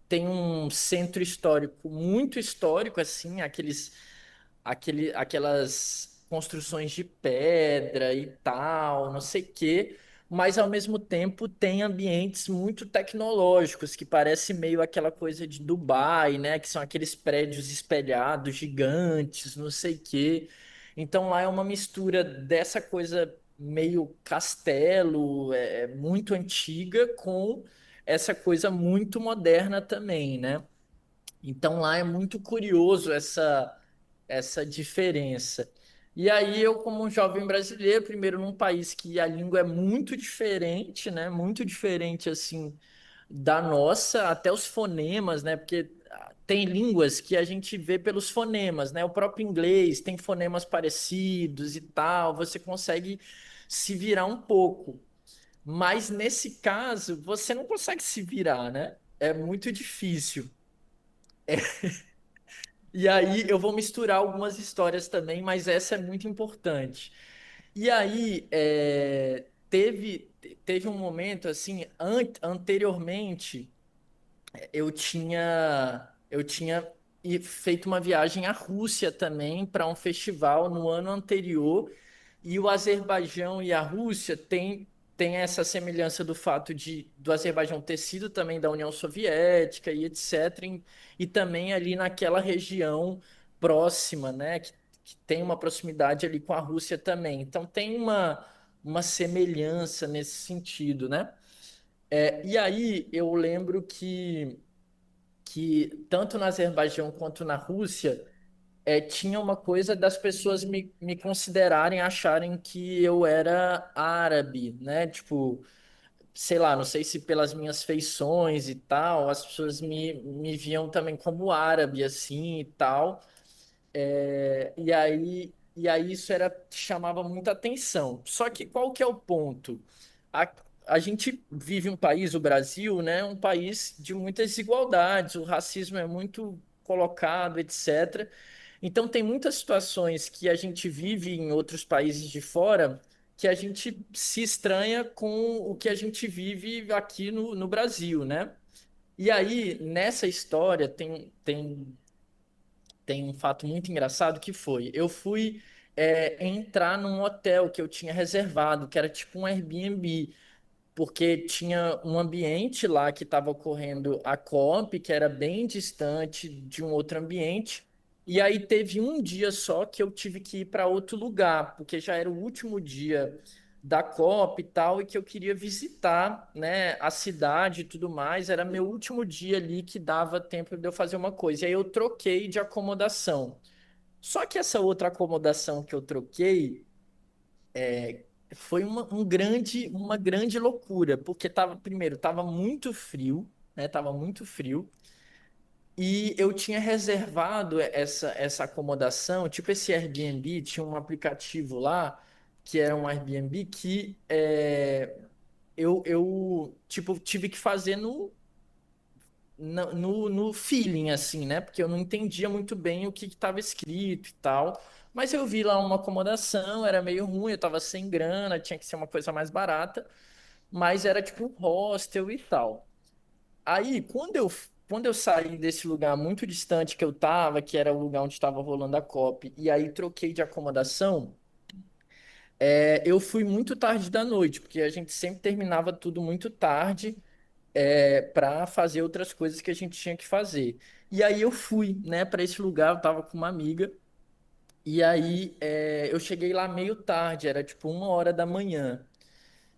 tem um centro histórico muito histórico, assim, aquelas construções de pedra e tal, não sei o quê, mas ao mesmo tempo tem ambientes muito tecnológicos, que parece meio aquela coisa de Dubai, né? Que são aqueles prédios espelhados, gigantes, não sei o quê. Então lá é uma mistura dessa coisa meio castelo, muito antiga, com essa coisa muito moderna também, né? Então lá é muito curioso essa diferença. E aí eu, como um jovem brasileiro, primeiro num país que a língua é muito diferente, né? Muito diferente assim da nossa, até os fonemas, né? Porque tem línguas que a gente vê pelos fonemas, né? O próprio inglês tem fonemas parecidos e tal, você consegue se virar um pouco. Mas nesse caso, você não consegue se virar, né? É muito difícil. E aí eu vou misturar algumas histórias também, mas essa é muito importante. E aí teve um momento assim, anteriormente eu tinha feito uma viagem à Rússia também para um festival no ano anterior, e o Azerbaijão e a Rússia têm essa semelhança do fato do Azerbaijão ter sido também da União Soviética e etc. E também ali naquela região próxima, né, que tem uma proximidade ali com a Rússia também. Então tem uma semelhança nesse sentido, né? E aí eu lembro que tanto no Azerbaijão quanto na Rússia tinha uma coisa das pessoas me considerarem, acharem que eu era árabe, né? Tipo, sei lá, não sei se pelas minhas feições e tal, as pessoas me viam também como árabe, assim, e tal. E aí isso chamava muita atenção. Só que qual que é o ponto? A, a gente vive um país, o Brasil, né? Um país de muitas desigualdades, o racismo é muito colocado, etc. Então tem muitas situações que a gente vive em outros países de fora que a gente se estranha com o que a gente vive aqui no Brasil, né? E aí, nessa história, tem um fato muito engraçado que foi, eu fui entrar num hotel que eu tinha reservado, que era tipo um Airbnb, porque tinha um ambiente lá que estava ocorrendo a COP, que era bem distante de um outro ambiente, e aí teve um dia só que eu tive que ir para outro lugar, porque já era o último dia da COP e tal, e que eu queria visitar, né, a cidade e tudo mais, era meu último dia ali que dava tempo de eu fazer uma coisa, e aí eu troquei de acomodação. Só que essa outra acomodação que eu troquei foi uma grande loucura, porque primeiro, tava muito frio, né? Tava muito frio. E eu tinha reservado essa acomodação, tipo esse Airbnb, tinha um aplicativo lá, que era um Airbnb que eu tipo, tive que fazer no feeling, assim, né? Porque eu não entendia muito bem o que estava escrito e tal. Mas eu vi lá uma acomodação, era meio ruim, eu tava sem grana, tinha que ser uma coisa mais barata, mas era tipo um hostel e tal. Aí, quando eu saí desse lugar muito distante que eu tava, que era o lugar onde estava rolando a COP, e aí troquei de acomodação, eu fui muito tarde da noite, porque a gente sempre terminava tudo muito tarde, para fazer outras coisas que a gente tinha que fazer. E aí eu fui, né, para esse lugar, eu tava com uma amiga, e aí eu cheguei lá meio tarde, era tipo 1 hora da manhã.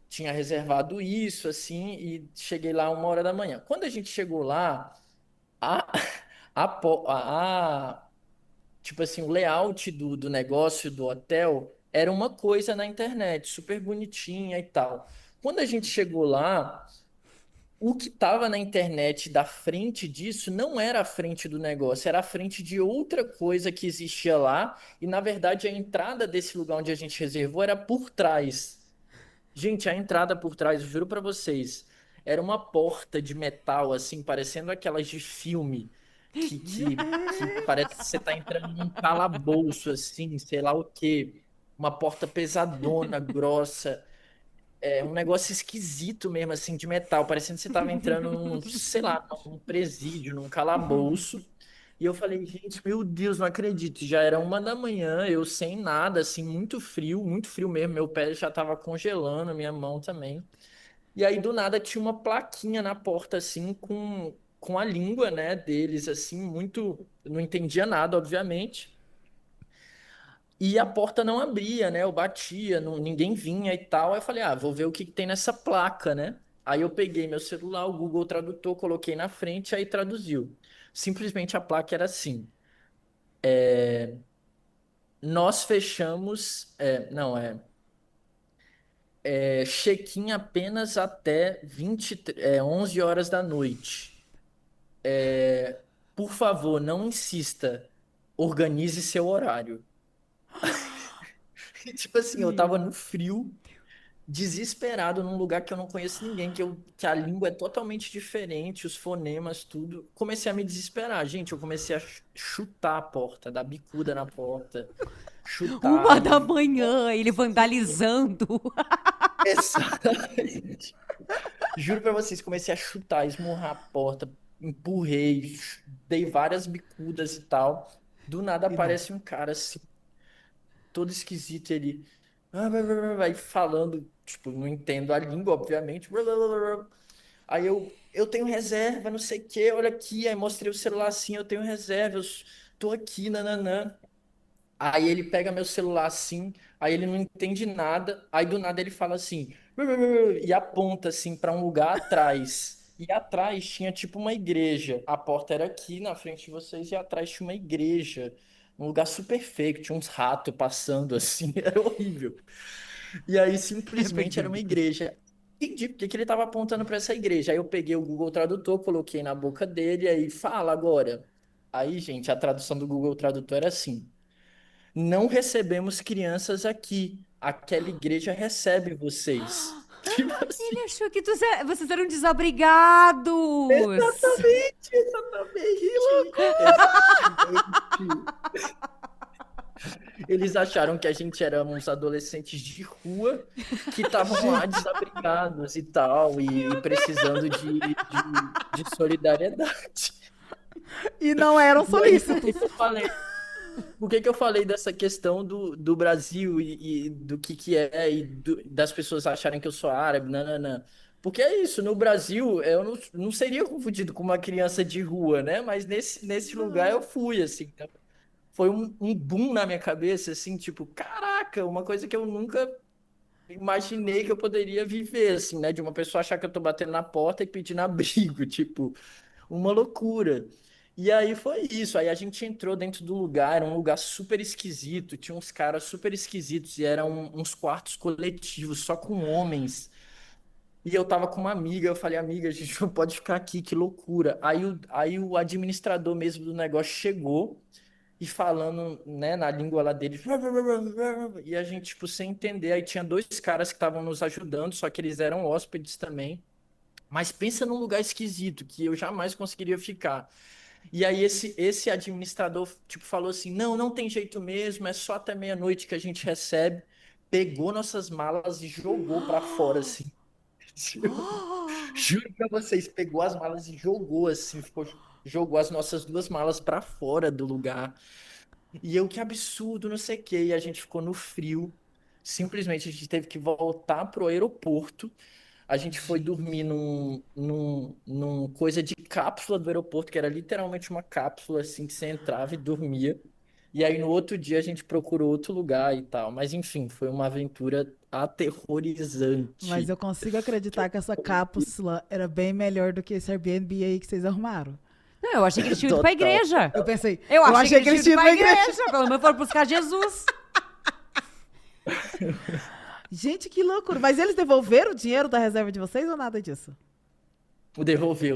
Tinha reservado isso, assim, e cheguei lá 1 hora da manhã. Quando a gente chegou lá, a, tipo assim, o layout do negócio do hotel era uma coisa na internet, super bonitinha e tal. Quando a gente chegou lá, o que estava na internet da frente disso não era a frente do negócio, era a frente de outra coisa que existia lá, e na verdade a entrada desse lugar onde a gente reservou era por trás. Gente, a entrada por trás, eu juro pra vocês, era uma porta de metal, assim, parecendo aquelas de filme, que parece que você tá entrando num calabouço, assim, sei lá o quê. Uma porta pesadona, grossa, um negócio esquisito mesmo, assim, de metal, parecendo que você tava entrando num, sei lá, num presídio, num calabouço. E eu falei, gente, meu Deus, não acredito. Já era 1 da manhã, eu sem nada, assim, muito frio mesmo. Meu pé já tava congelando, minha mão também. E aí, do nada, tinha uma plaquinha na porta, assim, com a língua, né, deles, assim, muito. Eu não entendia nada, obviamente. E a porta não abria, né? Eu batia, ninguém vinha e tal. Aí eu falei, vou ver o que tem nessa placa, né? Aí eu peguei meu celular, o Google Tradutor, coloquei na frente, aí traduziu. Simplesmente a placa era assim. Nós fechamos. Não, check-in apenas até 11 horas da noite. Por favor, não insista. Organize seu horário. Tipo assim, eu tava no frio, desesperado, num lugar que eu não conheço ninguém, que a língua é totalmente diferente, os fonemas, tudo. Comecei a me desesperar. Gente, eu comecei a chutar a porta, dar bicuda na porta. Chutar. 1 da manhã, ele vandalizando. Exatamente. Juro pra vocês, comecei a chutar, esmurrar a porta, empurrei, dei várias bicudas e tal. Do nada aparece um cara assim, todo esquisito, ele vai falando, tipo, não entendo a língua, obviamente. Aí eu tenho reserva, não sei o quê, olha aqui. Aí mostrei o celular assim, eu tenho reserva, eu tô aqui, nananã. Aí ele pega meu celular assim, aí ele não entende nada, aí do nada ele fala assim, e aponta assim para um lugar atrás. E atrás tinha tipo uma igreja. A porta era aqui na frente de vocês e atrás tinha uma igreja. Um lugar super feio, que tinha uns ratos passando assim, era horrível. E aí simplesmente era uma igreja. Entendi porque que ele estava apontando para essa igreja. Aí eu peguei o Google Tradutor, coloquei na boca dele, aí fala agora. Aí, gente, a tradução do Google Tradutor era assim: não recebemos crianças aqui. Aquela igreja recebe vocês. Tipo assim. Ele achou que vocês eram desabrigados. Exatamente. Eles acharam que a gente era uns adolescentes de rua que estavam lá desabrigados e tal, e precisando de solidariedade. E não eram solícitos. Por que eu falei dessa questão do Brasil e do que é, e das pessoas acharem que eu sou árabe, nananã. Porque é isso, no Brasil eu não seria confundido com uma criança de rua, né? Mas nesse lugar eu fui, assim. Então, foi um boom na minha cabeça, assim, tipo, caraca, uma coisa que eu nunca imaginei que eu poderia viver, assim, né? De uma pessoa achar que eu tô batendo na porta e pedindo abrigo, tipo, uma loucura. E aí foi isso, aí a gente entrou dentro do lugar, era um lugar super esquisito, tinha uns caras super esquisitos e eram uns quartos coletivos, só com homens. E eu tava com uma amiga, eu falei, amiga, a gente não pode ficar aqui, que loucura. Aí o administrador mesmo do negócio chegou e falando, né, na língua lá dele, e a gente, tipo, sem entender. Aí tinha 2 caras que estavam nos ajudando, só que eles eram hóspedes também. Mas pensa num lugar esquisito, que eu jamais conseguiria ficar. E aí esse administrador, tipo, falou assim, não tem jeito mesmo, é só até meia-noite que a gente recebe. Pegou nossas malas e jogou pra fora, assim. Juro pra vocês, pegou as malas e jogou assim, jogou as nossas 2 malas pra fora do lugar. E eu, que absurdo, não sei o quê. E a gente ficou no frio. Simplesmente a gente teve que voltar pro aeroporto. A gente foi dormir num coisa de cápsula do aeroporto, que era literalmente uma cápsula assim que você entrava e dormia. E aí no outro dia a gente procurou outro lugar e tal. Mas enfim, foi uma aventura aterrorizante. Mas eu consigo acreditar que essa cápsula era bem melhor do que esse Airbnb aí que vocês arrumaram. Não, eu achei que eles tinham ido pra igreja. Eu pensei, eu achei que eles tinham ido pra igreja. Pelo menos foram buscar Jesus. Gente, que loucura. Mas eles devolveram o dinheiro da reserva de vocês ou nada disso?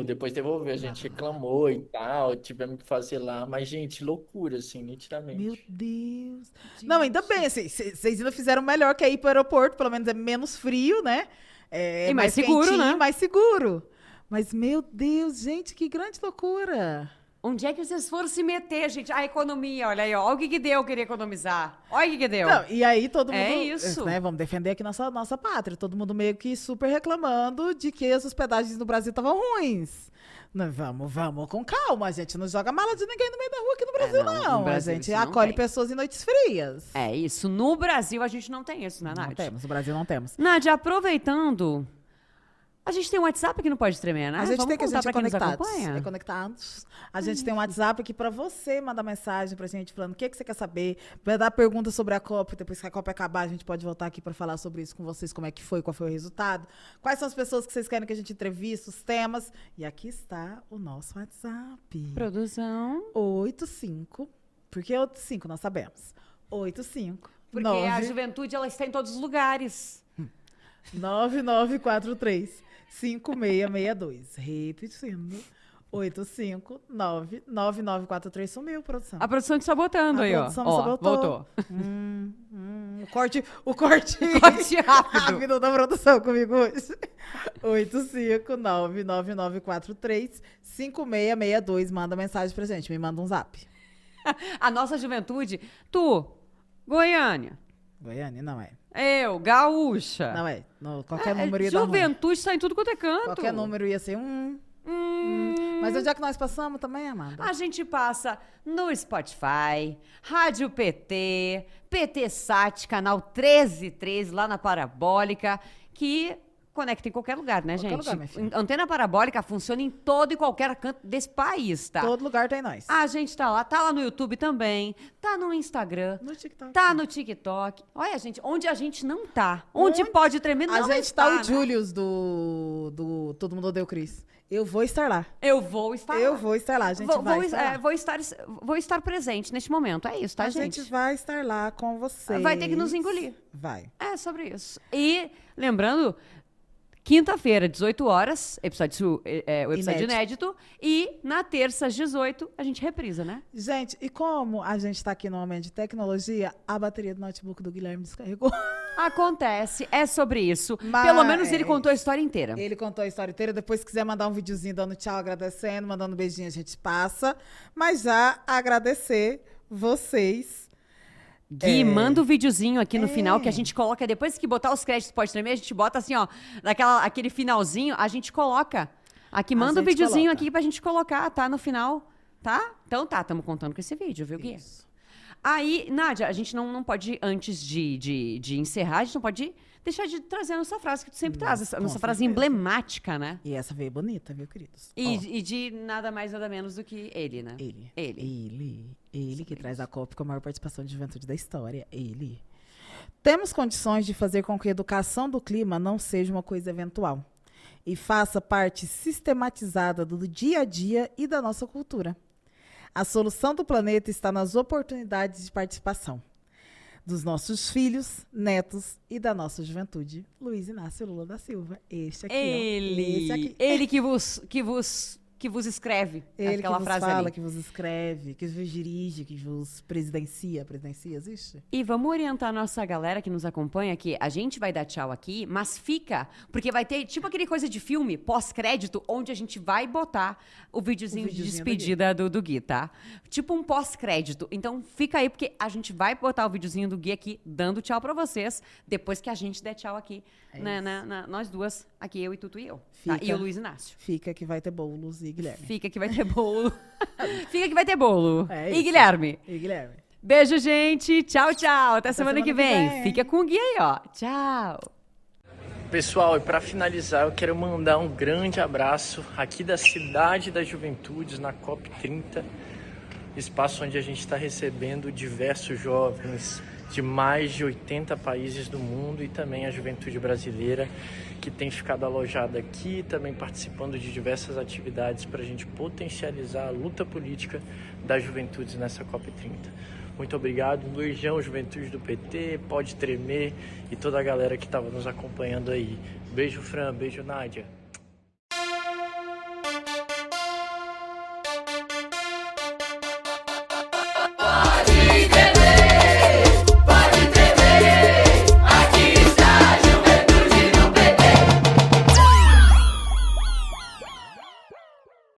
Depois devolveu. A gente reclamou e tal, tivemos que fazer lá. Mas, gente, loucura, assim, nitidamente. Meu Deus. Não, ainda bem, assim, vocês ainda fizeram melhor que ir pro aeroporto, pelo menos é menos frio, né? E mais seguro, né? Mais seguro. Mas, meu Deus, gente, que grande loucura. Onde é que vocês foram se meter, gente? A economia, olha aí, ó. Olha o que deu, eu queria economizar. Olha o que deu. Não, e aí todo mundo... É isso. Né, vamos defender aqui nossa pátria. Todo mundo meio que super reclamando de que as hospedagens no Brasil estavam ruins. Não, vamos com calma, a gente não joga mala de ninguém no meio da rua aqui no Brasil, não. Brasil, a gente acolhe pessoas em noites frias. É isso. No Brasil a gente não tem isso, né, Nádia? Não temos, no Brasil não temos. Nádia, aproveitando... A gente tem um WhatsApp que não pode tremer, né? A gente Vamos tem que a gente é conectados. A gente tem um WhatsApp aqui pra você mandar mensagem pra gente falando o que você quer saber. Vai dar perguntas sobre a Copa. Depois que a Copa acabar, a gente pode voltar aqui pra falar sobre isso com vocês, como é que foi, qual foi o resultado. Quais são as pessoas que vocês querem que a gente entreviste, os temas. E aqui está o nosso WhatsApp. Produção. 85. Por que 85? Nós sabemos. 85. Porque a juventude, ela está em todos os lugares. 9943 5662. Repetindo. 859-9943. Sumiu, produção. A produção te sabotando aí, ó. A produção me sabotou. Voltou. O corte rápido da produção comigo hoje. 859-9943-5662. Manda mensagem pra gente. Me manda um zap. A nossa juventude. Tu, Goiânia. Goiânia, não é. Eu, gaúcha. Não é. Qualquer número ia dar juventude está em tudo quanto é canto. Qualquer número ia ser Mas onde é que nós passamos também, Amanda? A gente passa no Spotify, Rádio PT, PT Sat, canal 1313, lá na Parabólica, que conecta em qualquer lugar, né, gente? Lugar, minha filha. Antena Parabólica funciona em todo e qualquer canto desse país, tá? Todo lugar tem nós. A gente tá lá no YouTube também, tá no Instagram, no TikTok. Tá no TikTok. Olha, gente, onde a gente não tá, onde pode tremer, não a gente está, tá né? o Julius do Todo Mundo Odeia o Cris. Eu vou estar lá. Eu vou estar lá, a gente vai estar lá. Vou estar presente neste momento, é isso, tá, gente? A gente vai estar lá com vocês. Vai ter que nos engolir. Vai. É sobre isso. E, lembrando, quinta-feira, 18 horas, o episódio inédito. E na terça, às 18, a gente reprisa, né? Gente, e como a gente tá aqui no momento de tecnologia, a bateria do notebook do Guilherme descarregou. Acontece, é sobre isso. Pelo menos ele contou a história inteira. Ele contou a história inteira. Depois, se quiser mandar um videozinho dando tchau, agradecendo, mandando um beijinho, a gente passa. Mas já agradecer vocês Gui, manda o videozinho aqui no final que a gente coloca. Depois que botar os créditos Pode Tremer, a gente bota assim, ó, aquele finalzinho, a gente coloca. Aqui, manda o videozinho aqui pra gente colocar, tá? No final, tá? Então tá, estamos contando com esse vídeo, viu, Gui? Isso. Aí, Nádia, a gente não pode, antes de encerrar, a gente não pode deixar de trazer a nossa frase que tu sempre traz, a nossa frase emblemática, né? E essa veio bonita, viu, queridos? E de nada mais, nada menos do que ele, né? Ele que traz a COP com a maior participação de juventude da história. Ele. Temos condições de fazer com que a educação do clima não seja uma coisa eventual e faça parte sistematizada do dia a dia e da nossa cultura. A solução do planeta está nas oportunidades de participação dos nossos filhos, netos e da nossa juventude. Luiz Inácio Lula da Silva. Este aqui. Ele que vos escreve aquela frase fala, ali. que vos escreve, que vos dirige, que vos presidencia. Presidencia existe? E vamos orientar a nossa galera que nos acompanha que a gente vai dar tchau aqui, mas fica, porque vai ter tipo aquele coisa de filme, pós-crédito, onde a gente vai botar o videozinho de despedida do Gui, tá? Tipo um pós-crédito. Então fica aí, porque a gente vai botar o videozinho do Gui aqui, dando tchau pra vocês, depois que a gente der tchau aqui, nós duas, aqui eu e Tutu e eu. Tá? E o Luiz Inácio. Fica que vai ter bolos e Guilherme. Fica que vai ter bolo. Fica que vai ter bolo. E Guilherme. Beijo, gente. Tchau, tchau. Até semana que vem. Fica com o Gui aí, ó. Tchau. Pessoal, e para finalizar, eu quero mandar um grande abraço aqui da Cidade das Juventudes, na COP30, espaço onde a gente está recebendo diversos jovens de mais de 80 países do mundo e também a juventude brasileira que tem ficado alojada aqui, também participando de diversas atividades para a gente potencializar a luta política das juventudes nessa COP30. Muito obrigado, um beijão, juventude do PT, Pode Tremer e toda a galera que estava nos acompanhando aí. Beijo, Fran, beijo, Nádia.